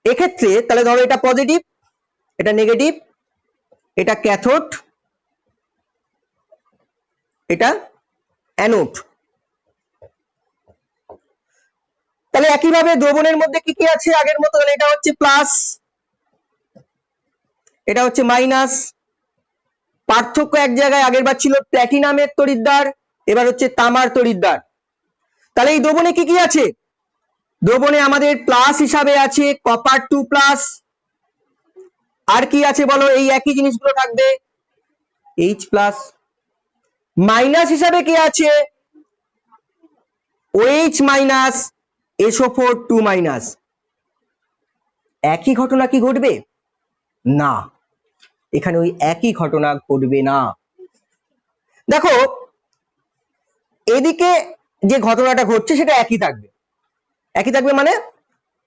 এক্ষেত্রে। তাহলে ধরো এটা পজিটিভ, এটা নেগেটিভ, এটা ক্যাথোড, এটা অ্যানোড। তাহলে একইভাবে দ্রবণের মধ্যে কি কি আছে আগের মতো, তাহলে এটা হচ্ছে প্লাস, এটা হচ্ছে মাইনাস। পার্থক্য এক জায়গায়, আগের বার ছিল প্ল্যাটিনামের তড়িৎদ্বার, এবার হচ্ছে তামার তড়িৎদ্বার। তাহলে এই দ্রবণে কি কি আছে, দ্রবণে আমাদের প্লাস হিসাবে আছে কপার 2+, আর কি আছে বলো, এই একই জিনিসগুলো থাকবে, H+, মাইনাস হিসাবে কি আছে, OH- SO4 2-। একই ঘটনা কি ঘটবে না, এখানে ওই একই ঘটনা ঘটবে না। দেখো এদিকে যে ঘটনাটা ঘটছে সেটা একই থাকবে। একই থাকবে মানে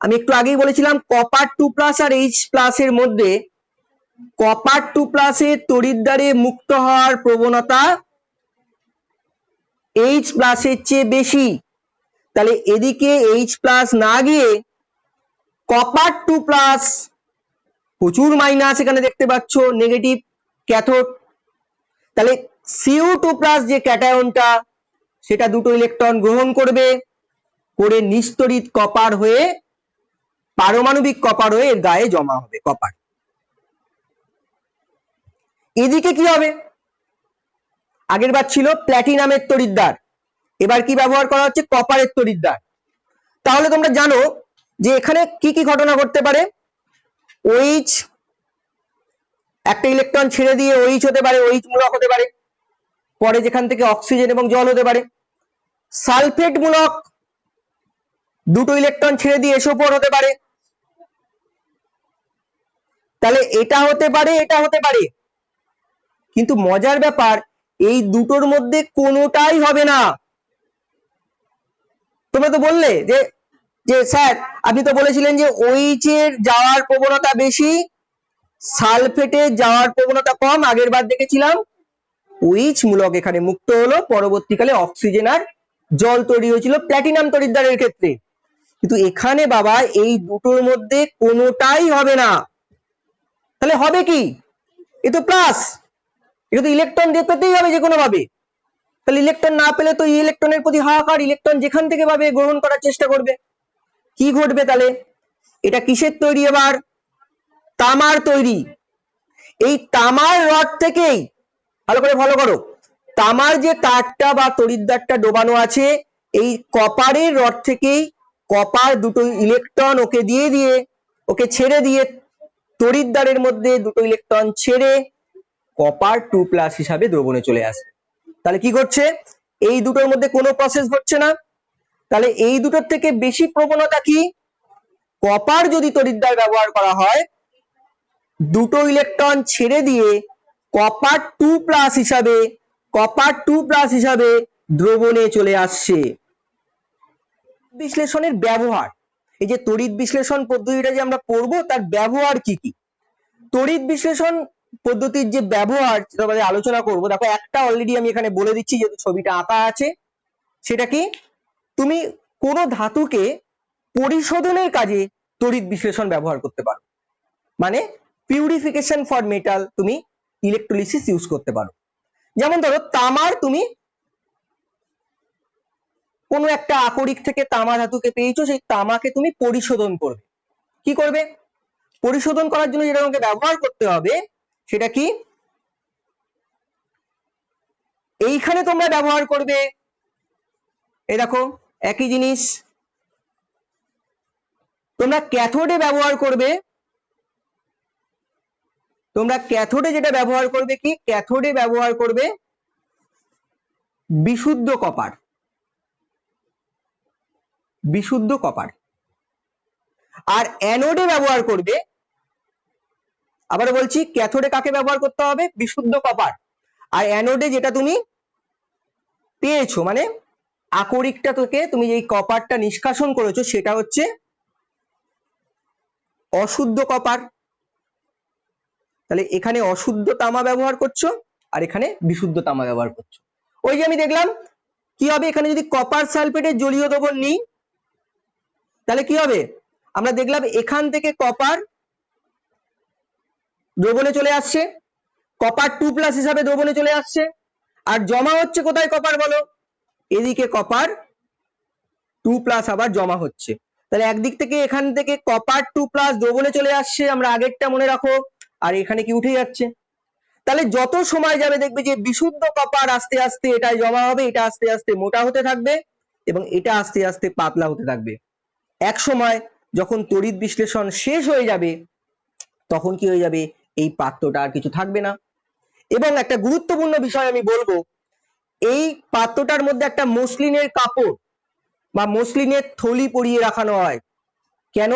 আমি একটু আগেই বলেছিলাম কপার 2+ আর H+ এর মধ্যে কপার 2+ এর তড়িৎদ্বারে মুক্ত হওয়ার প্রবণতা H+ এর চেয়ে বেশি। তাহলে এদিকে H+ না গিয়ে কপার 2+, প্রচুর মাইনাস এখানে দেখতে পাচ্ছ, নেগেটিভ ক্যাথোড। তাহলে Cu2+ যে ক্যাটায়নটা সেটা দুটো ইলেকট্রন গ্রহণ করবে, করে নিস্তড়িত কপার হয়ে পারমাণবিক কপার হয়ে এর গায়ে জমা হবে কপার। এদিকে কি হবে? আগের বার ছিল প্ল্যাটিনামের তড়িৎদ্বার, এবার কি ব্যবহার করা হচ্ছে? কপারের তড়িৎদ্বার। তাহলে তোমরা জানো যে এখানে কি কি ঘটনা ঘটতে পারে। OH একটা ইলেকট্রন ছেড়ে দিয়ে OH হতে পারে, OH মূলক হতে পারে, পরে যেখান থেকে অক্সিজেন এবং জল হতে পারে। সালফেট মূলক দুটো ইলেকট্রন ছেড়ে দিয়ে SO4 হতে পারে। তাহলে এটা হতে পারে, এটা হতে পারে, কিন্তু মজার ব্যাপার এই দুটোর মধ্যে কোনোটাই হবে না। তোমরা তো বললে যে যে স্যার আপনি তো বলেছিলেন যে OH এর যাওয়ার প্রবণতা বেশি, সালফেটের যাওয়ার প্রবণতা কম। আগের বার দেখেছিলাম OH মূলক এখানে মুক্ত হলো, পরবর্তীকালে অক্সিজেন আর জল তৈরি হয়েছিল প্ল্যাটিনাম তড়িৎদ্বারের ক্ষেত্রে। কিন্তু এখানে বাবা এই দুটোর মধ্যে কোনোটাই হবে না। তাহলে হবে কি? এ তো প্লাস, এটা তো ইলেকট্রন দিয়ে পেতেই হবে যে কোনো ভাবে। তাহলে ইলেকট্রন না পেলে তো ইলেকট্রনের প্রতি হাহাকার, ইলেকট্রন যেখান থেকে পাবে গ্রহণ করার চেষ্টা করবে। কি ঘটবে তাহলে? এটা কিসের তৈরি? এবার তামার তৈরি। এই তামার রড থেকেই ভালো করে ফলো করো, তামার যে তারটা বা তড়িৎদ্বারটা ডোবানো আছে এই কপারের রড থেকেই কপার দুটো ইলেকট্রন ওকে দিয়ে দিয়ে ওকে ছেড়ে দিয়ে তড়িৎদ্বারের মধ্যে দুটো ইলেকট্রন ছেড়ে কপার 2+ হিসাবে দ্রবণে চলে আসে। তাহলে কি করছে? এই দুটোর মধ্যে কোনো প্রসেস ঘটছে না। তাহলে এই দুটোর থেকে বেশি প্রবণতা কি? কপার যদি তড়িৎদ্বার ব্যবহার করা হয়, দুটো ইলেকট্রন ছেড়ে দিয়ে কপার 2+ হিসাবে দ্রবণে চলে আসছে। বিশ্লেষণের ব্যবহার, এই যে তড়িৎ বিশ্লেষণ পদ্ধতিটা যে আমরা পড়বো তার ব্যবহার কি কি। তড়িৎ বিশ্লেষণ পদ্ধতির যে ব্যবহার সেটা আলোচনা করব। দেখো একটা অলরেডি আমি এখানে বলে দিচ্ছি যেহেতু ছবিটা আঁকা আছে। সেটা কি? তুমি কোন ধাতুকে পরিশোধনের কাজে তড়িৎ বিশ্লেষণ ব্যবহার করতে পারো, মানে পিউরিফিকেশন ফর মেটাল তুমি ইলেকট্রোলিসিস ইউজ করতে পারো। যেমন ধরো তামার, তুমি কোনো একটা আকরিক থেকে তামা ধাতুকে পেয়েছো, সেই তামাকে তুমি পরিশোধন করবে। কি করবে? পরিশোধন করার জন্য যেটা তোমাকে ব্যবহার করতে হবে সেটা কি? এইখানে তোমরা ব্যবহার করবে, এই দেখো একই জিনিস, তোমরা ক্যাথোডে ব্যবহার করবে। তোমরা ক্যাথোডে যেটা ব্যবহার করবে কি? ক্যাথোডে ব্যবহার করবে বিশুদ্ধ কপার। বিশুদ্ধ কপার। আর অ্যানোডে ব্যবহার করবে, আবার বলছি ক্যাথোডে কাকে ব্যবহার করতে হবে? বিশুদ্ধ কপার। আর অ্যানোডে যেটা তুমি পেয়েছো, মানে আকরিকটা থেকে তুমি এই কপারটা নিষ্কাশন করেছো সেটা হচ্ছে অশুদ্ধ কপার। তাহলে এখানে অশুদ্ধ তামা ব্যবহার করছো আর এখানে বিশুদ্ধ তামা ব্যবহার করছো। ওই যে আমি দেখলাম কি হবে, এখানে যদি কপার সালফেটের জলীয় দ্রবণ নিই তাহলে কি হবে? আমরা দেখলাম এখান থেকে কপার দ্রবণে চলে আসছে, কপার 2+ হিসাবে দ্রবণে চলে আসছে। আর জমা হচ্ছে কোথায় কপার বলো? এদিকে কপার 2+ আবার জমা হচ্ছে। তাহলে একদিক থেকে এখান থেকে কপার 2+ দ্রবণে চলে আসছে, আমরা আগেরটা মনে রাখো, আর এখানে কি উঠে যাচ্ছে। তাহলে যত সময় যাবে দেখবে যে বিশুদ্ধ কপার আস্তে আস্তে এটাই জমা হবে, এটা আস্তে আস্তে মোটা হতে থাকবে এবং এটা আস্তে আস্তে পাতলা হতে থাকবে। এক সময় যখন তড়িৎ বিশ্লেষণ শেষ হয়ে যাবে তখন কি হয়ে যাবে? এই পাত্রটা আর কিছু থাকবে না। এবং একটা গুরুত্বপূর্ণ বিষয় আমি বলবো, এই পাত্রটার মধ্যে একটা মসলিনের কাপড় বা মসলিনের থলি পরিয়ে রাখানো হয়। কেন?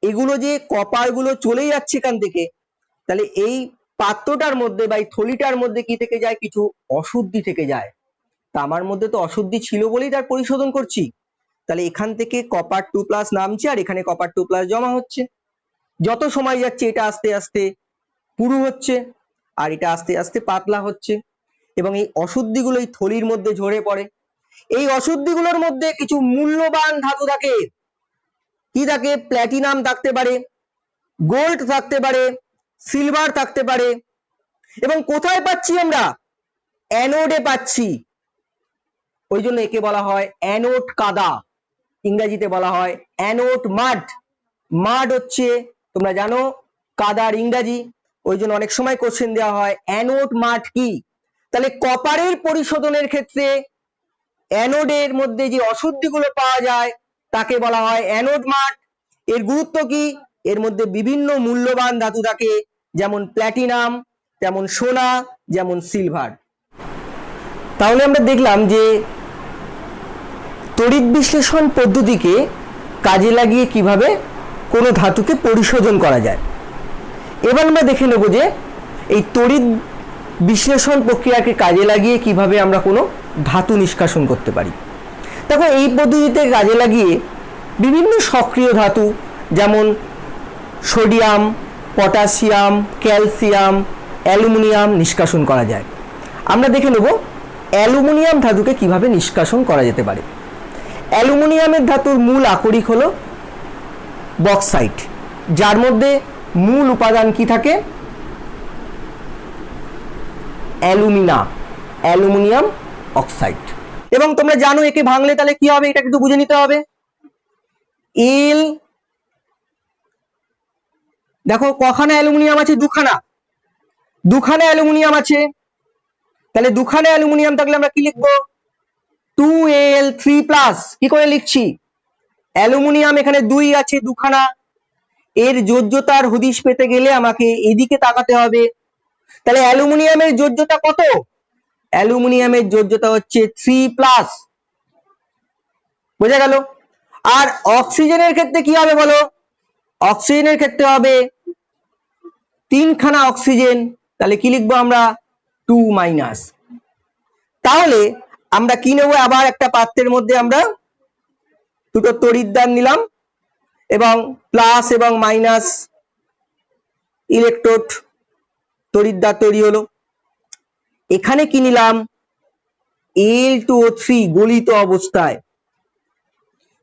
এগুলো যে কপার গুলো চলে যাচ্ছে এখান থেকে, তাহলে এই পাত্রটার মধ্যে বা এই থলিটার মধ্যে কি থেকে যায়? কিছু অশুদ্ধি থেকে যায়। তামার মধ্যে তো অশুদ্ধি ছিল বলেই তার পরিশোধন করছি। তাহলে এখান থেকে কপার 2+ নামছে আর এখানে কপার 2+ জমা হচ্ছে। যত সময় যাচ্ছে এটা আস্তে আস্তে পুরু হচ্ছে আর এটা আস্তে আস্তে পাতলা হচ্ছে এবং এই অশুদ্ধিগুলো এই থলির মধ্যে ঝরে পড়ে। এই অশুদ্ধিগুলোর মধ্যে কিছু মূল্যবান ধাতু থাকে। কি থাকে? প্ল্যাটিনাম থাকতে পারে, গোল্ড থাকতে পারে, সিলভার থাকতে পারে। এবং কোথায় পাচ্ছি আমরা? অ্যানোডে পাচ্ছি। ওই জন্য একে বলা হয় অ্যানোড কাদা, ইংরেজিতে বলা হয় অ্যানোড মাড। মাড হচ্ছে তোমরা জানো কাদার ইংরাজি, ওই জন্য অনেক সময় কোশ্চেন দেওয়া হয় অ্যানোড মাড কি। তাহলে কপারের পরিশোধনের ক্ষেত্রে অ্যানোডের মধ্যে যে অশুদ্ধিগুলো পাওয়া যায় তাকে বলা হয় অ্যানোড মাড। এর গুরুত্ব কি? এর মধ্যে বিভিন্ন মূল্যবান ধাতু থাকে, যেমন প্ল্যাটিনাম, যেমন সোনা, যেমন সিলভার। তাহলে আমরা দেখলাম যে তড়িৎ বিশ্লেষণ পদ্ধতিকে কাজে লাগিয়ে কিভাবে কোনো ধাতুকে পরিশোধন করা যায়। এবার আমরা দেখে নেব যে এই তড়িৎ বিশ্লেষণ প্রক্রিয়াকে কাজে লাগিয়ে কিভাবে আমরা কোনো ধাতু নিষ্কাশন করতে পারি। দেখো এই পদ্ধতিতে কাজে লাগিয়ে বিভিন্ন সক্রিয় ধাতু যেমন সোডিয়াম, পটাশিয়াম, ক্যালসিয়াম, অ্যালুমিনিয়াম নিষ্কাশন করা যায়। আমরা দেখে নেব অ্যালুমিনিয়াম ধাতুকে কিভাবে নিষ্কাশন করা যেতে পারে। অ্যালুমিনিয়ামের ধাতুর মূল আকরিক হলো বক্সাইট, যার মধ্যে মূল উপাদান কি থাকে? Aluminium oxide. এবং তোমরা জানো একে ভাঙলে তাহলে কি হবে, এটা কিন্তু বুঝে নিতে হবে। এল, দেখো কখানা অ্যালুমিনিয়াম আছে? দুখানা অ্যালুমিনিয়াম আছে। তাহলে দুখানা অ্যালুমিনিয়াম থাকলে আমরা কি লিখবো? 2Al3+। কি করে লিখছি? অ্যালুমিনিয়াম এখানে 2 আছে, দুখানা। এর যোজ্যতার হদিশ পেতে গেলে আমাকে এদিকে তাকাতে হবে। তাহলে অ্যালুমিনিয়ামের যোজ্যতা কত? অ্যালুমিনিয়ামের যোজ্যতা হচ্ছে 3+। বোঝা গেল? আর অক্সিজেনের ক্ষেত্রে কি হবে বলো? অক্সিজেনের ক্ষেত্রে হবে 3খানা অক্সিজেন। তাহলে কি লিখবো আমরা? 2-। তাহলে আমরা কি নেবো? আবার একটা পাত্রের মধ্যে আমরা দুটো তড়িৎদ্বার নিলাম এবং প্লাস এবং মাইনাস ইলেকট্রোড তড়িৎদ্বার তৈরি হলো। এখানে কি নিলাম? Al2O3 গলিত অবস্থায়।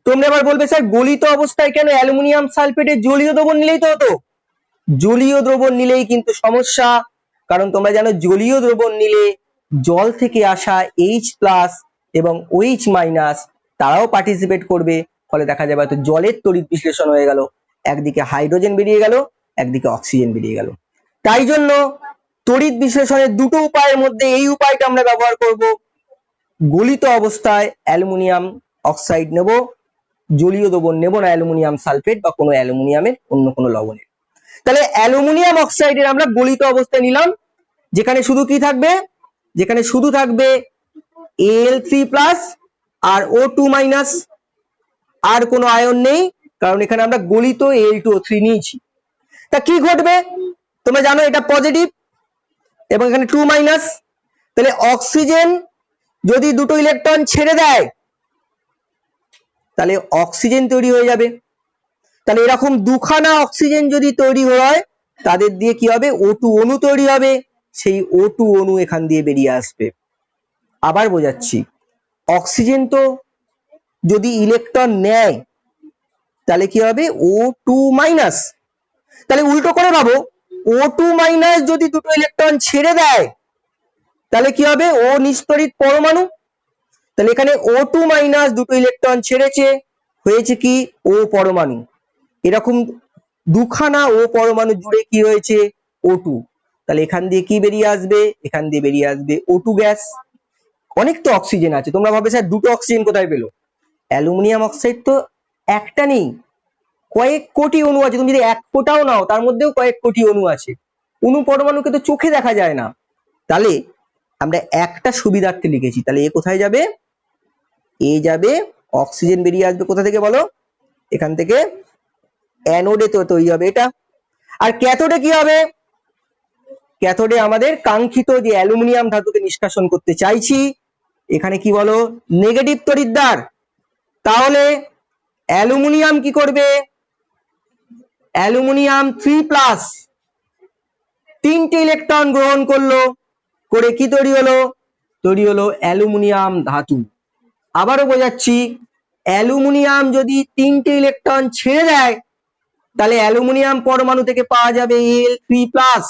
তোমরা এবার বলবে স্যার গলিত অবস্থায় কেন? অ্যালুমিনিয়াম সালফেটের জলীয় দ্রবণ নিলেই তো হতো। জলীয় দ্রবণ নিলেই কিন্তু সমস্যা, কারণ তোমরা জানো জলীয় দ্রবণ নিলে জল থেকে আসা H+ এবং OH- তারাও পার্টিসিপেট করবে, ফলে দেখা যাবে হয়তো জলের তড়িৎ বিশ্লেষণ হয়ে গেল, একদিকে হাইড্রোজেন বেরিয়ে গেল, একদিকে অক্সিজেন বেরিয়ে গেল। তাই জন্য তড়িৎ বিশ্লেষণের দুটো উপায়ের মধ্যে এই উপায়টা আমরা ব্যবহার করব। গলিত অবস্থায় অ্যালুমিনিয়াম অক্সাইড নেব, জলীয় দ্রবণ নেব না অ্যালুমিনিয়াম সালফেট বা কোনো অ্যালুমিনিয়ামের অন্য কোনো লবণের। তাহলে অ্যালুমিনিয়াম অক্সাইডের আমরা গলিত অবস্থায় নিলাম, যেখানে শুধু কি থাকবে? যেখানে শুধু থাকবে Al3+ আর O2-। আর কোনো আয়ন নেই, কারণ এখানে আমরা গলিত Al2O3 নিয়েছি। তা কি ঘটবে? তোমরা জানো এটা পজিটিভ এবং এখানে 2-। তাহলে অক্সিজেন যদি দুটো ইলেকট্রন ছেড়ে দেয় তাহলে অক্সিজেন তৈরি হয়ে যাবে। তাহলে এরকম দুখানা অক্সিজেন যদি তৈরি হয় তাদের দিয়ে কি হবে? O2 অণু তৈরি হবে। সেই O2 অণু এখান দিয়ে বেরিয়ে আসবে। আবার বোঝাচ্ছি, অক্সিজেন তো যদি ইলেকট্রন নেয় তাহলে কি হবে? O2-। তাহলে উল্টো করে ভাবো, O2- যদি দুটো ইলেকট্রন ছেড়ে দেয় তাহলে কি হবে? ও নিস্তড়িত পরমাণু। তাহলে এখানে O2- দুটো ইলেকট্রন ছেড়েছে, হয়েছে কি? ও পরমাণু। এরকম দুখানা ও পরমাণু জুড়ে কি হয়েছে? O2। তাহলে এখান দিয়ে কি বেরিয়ে আসবে? এখান দিয়ে বেরিয়ে আসবে O2 গ্যাস। অনেক তো অক্সিজেন আছে, তোমরা ভাবে স্যার দুটো অক্সিজেন কোথায় পেলো? অ্যালুমিনিয়াম অক্সাইড তো একটা নেই, কয়েক কোটি অণু আছে। তুমি যদি 1 ফোঁটাও নাও তার মধ্যেও কয়েক কোটি অণু আছে। অণু পরমাণুকে তো চোখে দেখা যায় না। তাহলে আমরা একটা সুবিধার্থে লিখেছি। তাহলে এ কোথায় যাবে? এ যাবে, অক্সিজেন বেরিয়ে আসবে কোথা থেকে বলো? এখান থেকে। অ্যানোডে তো তৈরি হবে এটা। আর ক্যাথোডে কি হবে? ক্যাথোডে আমাদের কাঙ্ক্ষিত যে অ্যালুমিনিয়াম ধাতুকে নিষ্কাশন করতে চাইছি এখানে কি বলো, নেগেটিভ তড়িৎদ্বার। তাহলে অ্যালুমিনিয়াম কি করবে, অ্যালুমিনিয়াম 3+, তিনটে ইলেকট্রন গ্রহণ করলো, করে কি তৈরি হলো, তৈরি হলো অ্যালুমিনিয়াম ধাতু। আবারও বোঝাচ্ছি, অ্যালুমিনিয়াম যদি তিনটে ইলেকট্রন ছেড়ে দেয় তাহলে অ্যালুমিনিয়াম পরমাণু থেকে পাওয়া যাবে Al3+।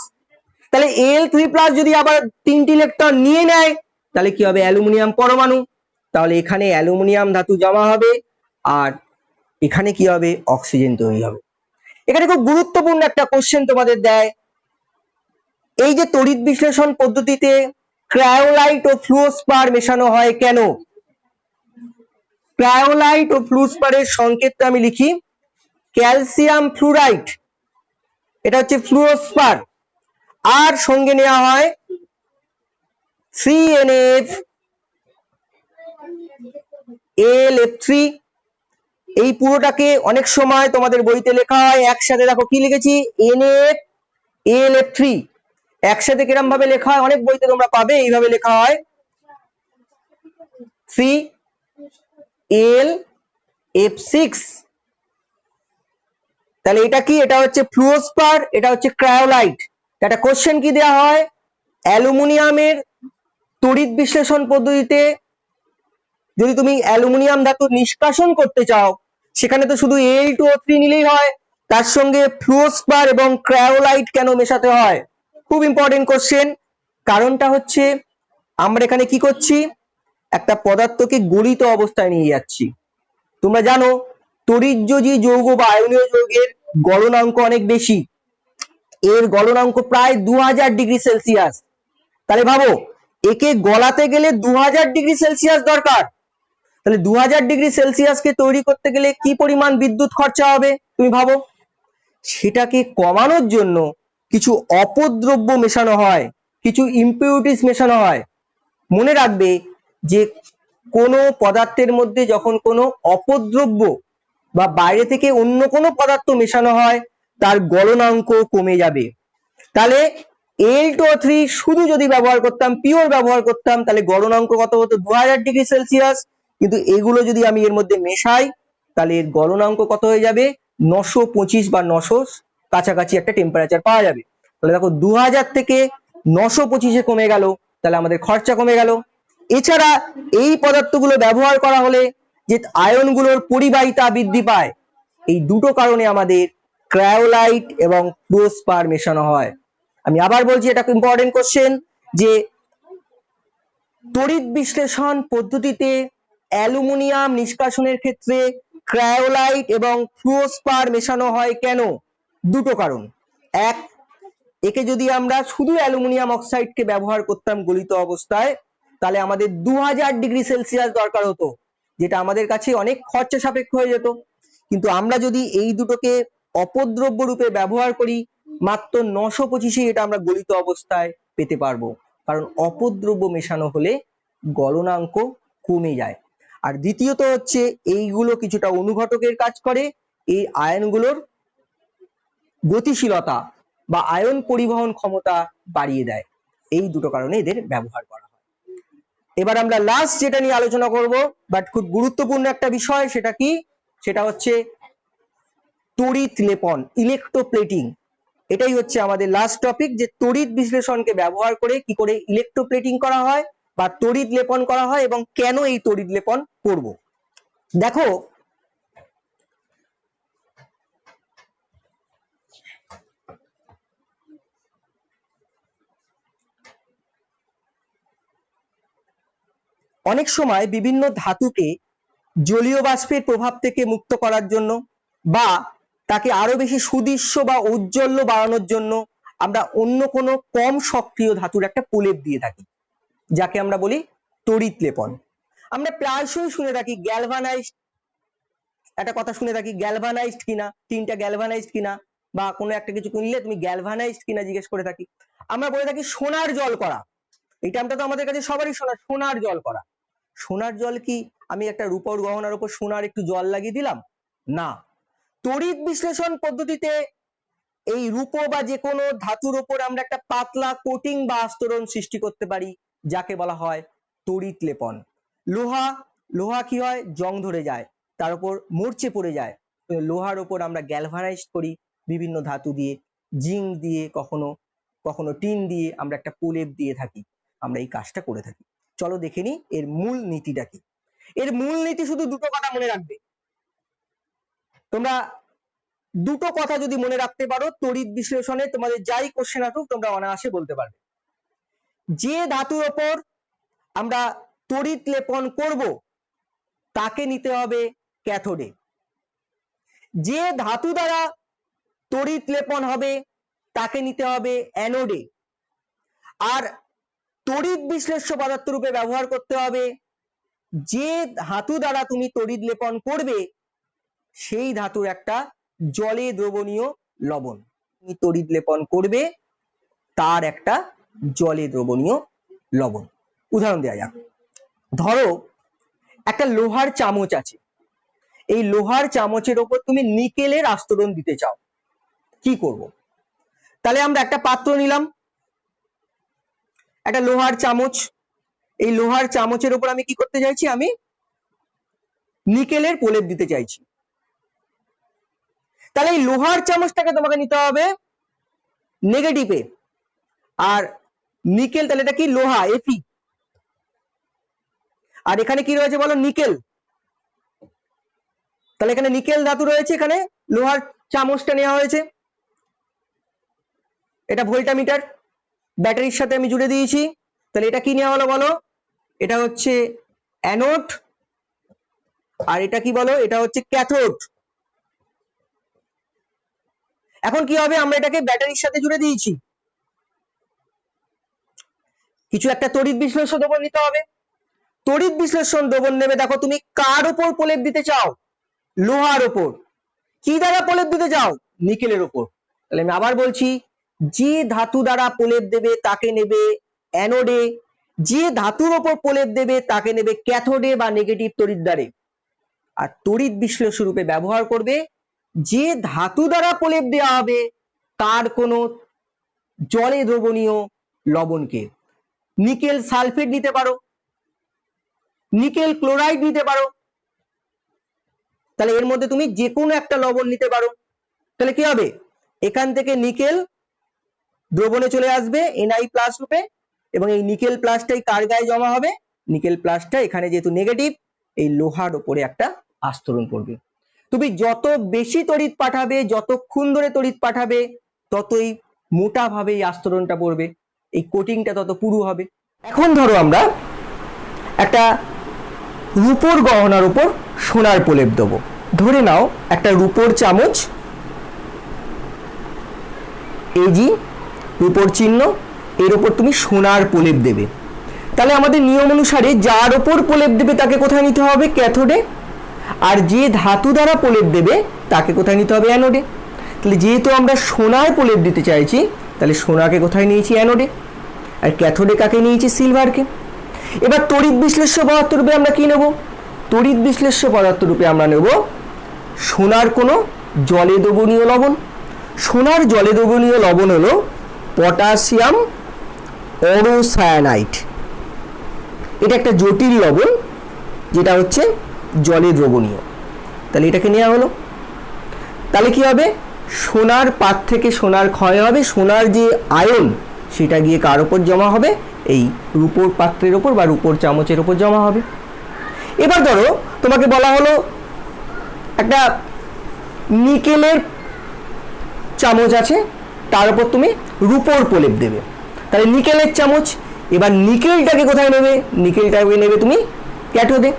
তাহলে Al3+ যদি আবার তিনটি ইলেকট্রন নিয়ে নেয় তাহলে কি হবে, অ্যালুমিনিয়াম পরমাণু। তাহলে এখানে অ্যালুমিনিয়াম ধাতু জমা হবে আর এখানে কি হবে, অক্সিজেন তৈরি হবে। এখানে খুব গুরুত্বপূর্ণ একটা কোশ্চেন তোমাদের দেয়, এই যে তড়িৎ বিশ্লেষণ পদ্ধতিতে ক্রায়োলাইট ও ফ্লুওস্পার মেশানো হয় কেন? ক্রায়োলাইট ও ফ্লুওস্পারের সংকেতটা আমি লিখি ক্যালসিয়াম ফ্লুরাইড, এটা হচ্ছে ফ্লুওস্পার, আর সঙ্গে নেওয়া হয় CnF, এই পুরোটাকে অনেক সময় তোমাদের বইতে লেখা হয় একসাথে, দেখো কি লিখেছি, NF, একসাথে কিরম ভাবে লেখা হয়, অনেক বইতে তোমরা পাবে এইভাবে লেখা হয় 3LF6। তাহলে এটা কি, এটা হচ্ছে ফ্লুওস্পার, এটা হচ্ছে ক্রায়োলাইট। একটা কোশ্চেন কি দেওয়া হয়, অ্যালুমিনিয়ামের তড়িৎ বিশ্লেষণ পদ্ধতিতে যদি তুমি অ্যালুমিনিয়াম ধাতু নিষ্কাশন করতে চাও সেখানে তো শুধু Al2O3 নিলেই হয়, তার সঙ্গে ফ্লুওস্পার এবং ক্রায়োলাইট কেন মেশাতে হয়? খুব ইম্পর্টেন্ট কোশ্চেন। কারণটা হচ্ছে আমরা এখানে কি করছি, একটা পদার্থকে গলিত অবস্থায় নিয়ে যাচ্ছি। তোমরা জানো তড়িৎযোজী যৌগ বা আয়নীয় যৌগের গলনাঙ্ক অনেক বেশি, এর গলনাঙ্ক প্রায় 2000 ডিগ্রি সেলসিয়াস। তাহলে ভাবো একে গলাতে গেলে 2000 ডিগ্রি সেলসিয়াস দরকার। তাহলে 2000 ডিগ্রি সেলসিয়াসকে তৈরি করতে গেলে কি পরিমাণ বিদ্যুৎ খরচা হবে তুমি ভাবো। সেটাকে কমানোর জন্য কিছু অপদ্রব্য মেশানো হয়, কিছু ইম্পিউরিটিস মেশানো হয়। মনে রাখবে যে কোনো পদার্থের মধ্যে যখন কোনো অপদ্রব্য বা বাইরে থেকে অন্য কোনো পদার্থ মেশানো হয় তার গলনাঙ্ক কমে যাবে। তাহলে Al2O3 শুধু যদি ব্যবহার করতাম, পিওর ব্যবহার করতাম, তাহলে গলনাঙ্ক কত হতো, 2000 ডিগ্রি সেলসিয়াস। কিন্তু এগুলো যদি আমি এর মধ্যে মেশাই তাহলে এর গলনাঙ্ক কত হয়ে যাবে, 925 বা 900 কাছাকাছি একটা টেম্পারেচার পাওয়া যাবে। তাহলে দেখো 2000 থেকে 925-এ কমে গেল, তাহলে আমাদের খরচা কমে গেল। এছাড়া এই পদার্থগুলো ব্যবহার করা হলে যে আয়নগুলোর পরিবাহিতা বৃদ্ধি পায়, এই দুটো কারণে আমাদের ক্রায়োলাইট এবং ফ্লুওস্পার মেশানো হয়। আমি আবার বলছি, এটা ইম্পর্টেন্ট কোশ্চেন, যে তড়িৎ বিশ্লেষণ পদ্ধতিতে অ্যালুমিনিয়াম নিষ্কাশনের ক্ষেত্রে ক্রায়োলাইট এবং ফ্লুওস্পার মেশানো হয় কেন? দুটো কারণ। এক, একে যদি আমরা শুধু অ্যালুমিনিয়াম অক্সাইডকে ব্যবহার করতাম গলিত অবস্থায় তাহলে আমাদের 2000 ডিগ্রি সেলসিয়াস দরকার হতো, যেটা আমাদের কাছে অনেক খরচা সাপেক্ষ হয়ে যেত। কিন্তু আমরা যদি এই দুটোকে অপদ্রব্য রূপে ব্যবহার করি মাত্র 925-এ এটা আমরা গলিত অবস্থায় পেতে পারবো, কারণ অপদ্রব্য মেশানো হলে গলনাঙ্ক কমে যায়। আর দ্বিতীয়ত হচ্ছে এইগুলো কিছুটা অনুঘটকের কাজ করে, এই আয়নগুলোর গতিশীলতা বা আয়ন পরিবহন ক্ষমতা বাড়িয়ে দেয়। এই দুটো কারণে এদের ব্যবহার করা হয়। এবার আমরা লাস্ট যেটা নিয়ে আলোচনা করব, বাট খুব গুরুত্বপূর্ণ একটা বিষয়, সেটা কি, সেটা হচ্ছে তড়িৎ লেপন, ইলেকট্রোপ্লেটিং। এটাই হচ্ছে আমাদের লাস্ট টপিক, যে তড়িৎ বিশ্লেষণকে ব্যবহার করে কি করে ইলেকট্রোপ্লেটিং করা হয় বা তড়িৎ লেপন করা হয় এবং কেন এই তড়িৎ লেপন করব। দেখো অনেক সময় বিভিন্ন ধাতুকে জলীয় বাষ্পের প্রভাব থেকে মুক্ত করার জন্য বা তাকে আরো বেশি সুদৃশ্য বা ঔজ্জ্বল্য বাড়ানোর জন্য আমরা অন্য কোনো কম সক্রিয় ধাতুর একটা প্রলেপ দিয়ে থাকি, যাকে আমরা বলি তড়িৎ লেপন। আমরা প্রায়শই শুনে থাকি গ্যালভানাইজড, একটা কথা শুনে থাকি গ্যালভানাইজড কিনা, টিনটা গ্যালভানাইজড কিনা, বা কোনো একটা কিছু কিনলে তুমি গ্যালভানাইজড কিনা জিজ্ঞেস করে থাকি। আমরা বলে থাকি সোনার জল করা, এই টার্মটা তো আমাদের কাছে সবারই শোনা, সোনার জল করা। সোনার জল কি আমি একটা রূপোর গহনার উপর সোনার একটু জল লাগিয়ে দিলাম? না, তড়িৎ বিশ্লেষণ পদ্ধতিতে এই রূপো বা যে কোনো ধাতুর উপর আমরা একটা পাতলা কোটিং বা আস্তরণ সৃষ্টি করতে পারি, যাকে বলা হয় তড়িৎ লেপন। লোহা, লোহা কি হয়, জং ধরে যায়, তার উপর মরচে পড়ে যায়। তো লোহার উপর আমরা গ্যালভানাইজ করি বিভিন্ন ধাতু দিয়ে, জিঙ্ক দিয়ে, কখনো কখনো টিন দিয়ে, আমরা একটা প্রলেপ দিয়ে থাকি, আমরা এই কাজটা করে থাকি। চলো দেখে নিই এর মূল নীতিটা কি। এর মূল নীতি শুধু দুটো কথা মনে রাখবে তোমরা। দুটো কথা যদি মনে রাখতে পারো, তড়িৎ বিশ্লেষণে তোমাদের যাই কোশ্চেন আসুক তোমরা অনায়াসে বলতে পারবে। যে ধাতুর ওপর আমরা তড়িৎ লেপন করব তাকে নিতে হবে ক্যাথোডে। যে ধাতু দ্বারা তড়িৎ লেপন হবে তাকে নিতে হবে অ্যানোডে। আর তড়িৎ বিশ্লেষ্য পদার্থ রূপে ব্যবহার করতে হবে যে ধাতু দ্বারা তুমি তড়িৎ লেপন করবে সেই ধাতুর একটা জলে দ্রবণীয় লবণ। তুমি তড়িৎ লেপন করবে তার একটা জলে দ্রবণীয় লবণ। উদাহরণ দেওয়া যাক, ধরো একটা লোহার চামচ আছে, এই লোহার চামচের ওপর তুমি নিকেলের আস্তরণ দিতে চাও, কি করব? তাহলে আমরা একটা পাত্র নিলাম, একটা লোহার চামচ, এই লোহার চামচের উপর আমি কি করতে চাইছি, আমি নিকেলের প্রলেপ দিতে চাইছি। তাহলে এই লোহার চামচটাকে তোমাকে নিতে হবে নেগেটিভে, আর নিকেল, তাহলে এটা কি লোহা এফি, আর এখানে কি রয়েছে বলো, নিকেল। তাহলে এখানে নিকেল ধাতু রয়েছে, এখানে লোহার চামচটা নেওয়া হয়েছে, এটা ভোল্টামিটার ব্যাটারির সাথে আমি জুড়ে দিয়েছি। তাহলে এটা কি নেওয়া হলো বলো, এটা হচ্ছে অ্যানোড, আর এটা কি বলো, এটা হচ্ছে ক্যাথোড। এখন কি হবে, আমরা এটাকে ব্যাটারির সাথে জুড়ে দিয়েছি, কিছু একটা তড়িৎ বিশ্লেষণ দ্রবণ নিতে হবে। তড়িৎ বিশ্লেষণ দ্রবণ নেবে, দেখো তুমি কার উপর প্রলেপ দিতে চাও, লোহার উপর। কি দ্বারা প্রলেপ দিতে চাও, নিকেলের উপর। তাহলে আমি আবার বলছি, যে ধাতু দ্বারা প্রলেপ দেবে তাকে নেবে অ্যানোডে, যে ধাতুর উপর প্রলেপ দেবে তাকে নেবে ক্যাথোডে বা নেগেটিভ তড়িৎ দ্বারে। আর তড়িৎ বিশ্লেষণ রূপে ব্যবহার করবে যে ধাতু দ্বারা প্রলেপ দেওয়া হবে তার কোনো জলে দ্রবণীয় লবণকে। নিকেল সালফেট নিতে পারো, নিকেল ক্লোরাইড নিতে পারো, তাহলে এর মধ্যে তুমি যে কোনো একটা লবণ নিতে পারো। তাহলে কি হবে, এখান থেকে নিকেল দ্রবণে চলে আসবে Na+ রূপে, এবং এই নিকেল প্লাসটাই কার গায়ে জমা হবে, নিকেল প্লাসটা এখানে যেহেতু নেগেটিভ, এই লোহার উপরে একটা আস্তরণ পড়বে। তুমি যত বেশি তড়িৎ পাঠাবে, যতক্ষণ ধরে তড়িৎ পাঠাবে, ততই মোটা ভাবে এই আস্তরণটা পড়বে, এই কোটিংটা তত পুরু হবে। এখন ধরো আমরা একটা রূপোর গহনার উপর সোনার প্রলেপ দেবো। ধরে নাও একটা রূপোর চামচ, এই যে রূপোর চিহ্ন, এর উপর তুমি সোনার প্রলেপ দেবে। তাহলে আমাদের নিয়ম অনুসারে যার উপর প্রলেপ দেবে তাকে কোথায় নিতে হবে, ক্যাথোডে, আর যে ধাতু দ্বারা প্রলেপ দেবে তাকে কোথায় নিতে হবে, অ্যানোডে। তাহলে যেহেতু আমরা সোনার প্রলেপ দিতে চাইছি, তাহলে সোনাকে কোথায় নিয়েছি, অ্যানোডে, আর ক্যাথোডে কাকে নিয়েছি, সিলভারকে। এবার তড়িৎ বিশ্লেষ্য পদার্থ রূপে আমরা কি নেব, তড়িৎ বিশ্লেষ্য পদার্থ রূপে আমরা নেব সোনার কোনো জলে দ্রবণীয় লবণ। সোনার জলে দ্রবণীয় লবণ হলো পটাশিয়াম অরোসায়ানাইড। এটা একটা জটিল লবণ যেটা হচ্ছে জলে দ্রবণীয়। তাহলে এটাকে নেওয়া হলো। তাহলে কি হবে, সোনার পাত থেকে সোনার ক্ষয় হবে, সোনার যে আয়ন সেটা গিয়ে কার উপর জমা হবে, এই রূপোর পাত্রের ওপর বা রূপোর চামচের ওপর জমা হবে। এবার ধরো তোমাকে বলা হলো একটা নিকেলের চামচ আছে, তার উপর তুমি রূপোর প্রলেপ দেবে। তাহলে নিকেলের চামচ, এবার নিকেলটাকে কোথায় নেবে, নিকেলটাকে নেবে তুমি ক্যাথোডে।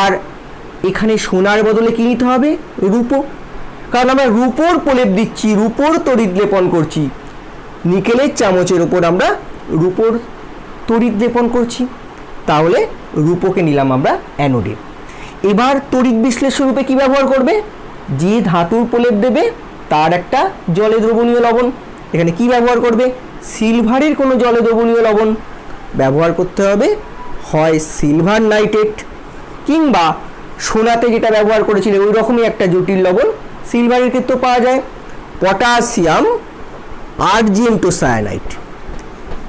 আর এখানে সোনার বদলে কি নিতে হবে, রূপো, কারণ আমরা রূপোর প্রলেপ দিচ্ছি, রূপোর তড়িৎ লেপন করছি। নিকেলের চামচের উপর আমরা রূপোর তড়িৎ লেপন করছি, তাহলে রূপোকে নিলাম আমরা অ্যানোডে। এবার তড়িৎ বিশ্লেষ্য রূপে কি ব্যবহার করবে, যে ধাতুর প্রলেপ দেবে তার একটা জলে দ্রবণীয় লবণ। এখানে কি ব্যবহার করবে, সিলভারের কোনো জলে দ্রবণীয় লবণ ব্যবহার করতে হবে, হয় সিলভার নাইট্রেট, কিংবা সোনাতে যেটা ব্যবহার করেছিল ওই রকমই একটা জটিল লবণ সিলভারের ক্ষেত্রেও পাওয়া যায়, পটাশিয়াম আর্জেন্টোসায়ানাইড।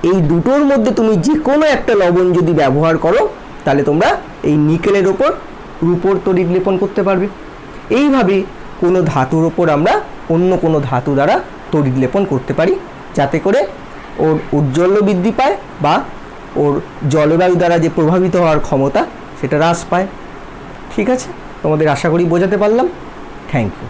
এই দুটোর মধ্যে তুমি যে কোনো একটা লবণ যদি ব্যবহার করো তাহলে তোমরা এই নিকেলের ওপর রূপোর তড়িৎ লেপন করতে পারবে। এইভাবে কোনো ধাতুর ওপর আমরা অন্য কোনো ধাতু দ্বারা তড়িৎ লেপন করতে পারি, যাতে করে ওর ঔজ্জ্বল্য বৃদ্ধি পায় বা ওর জলবায়ু দ্বারা যে প্রভাবিত হওয়ার ক্ষমতা সেটা হ্রাস পায়। ঠিক আছে, তোমাদের আশা করি বোঝাতে পারলাম। Thank you.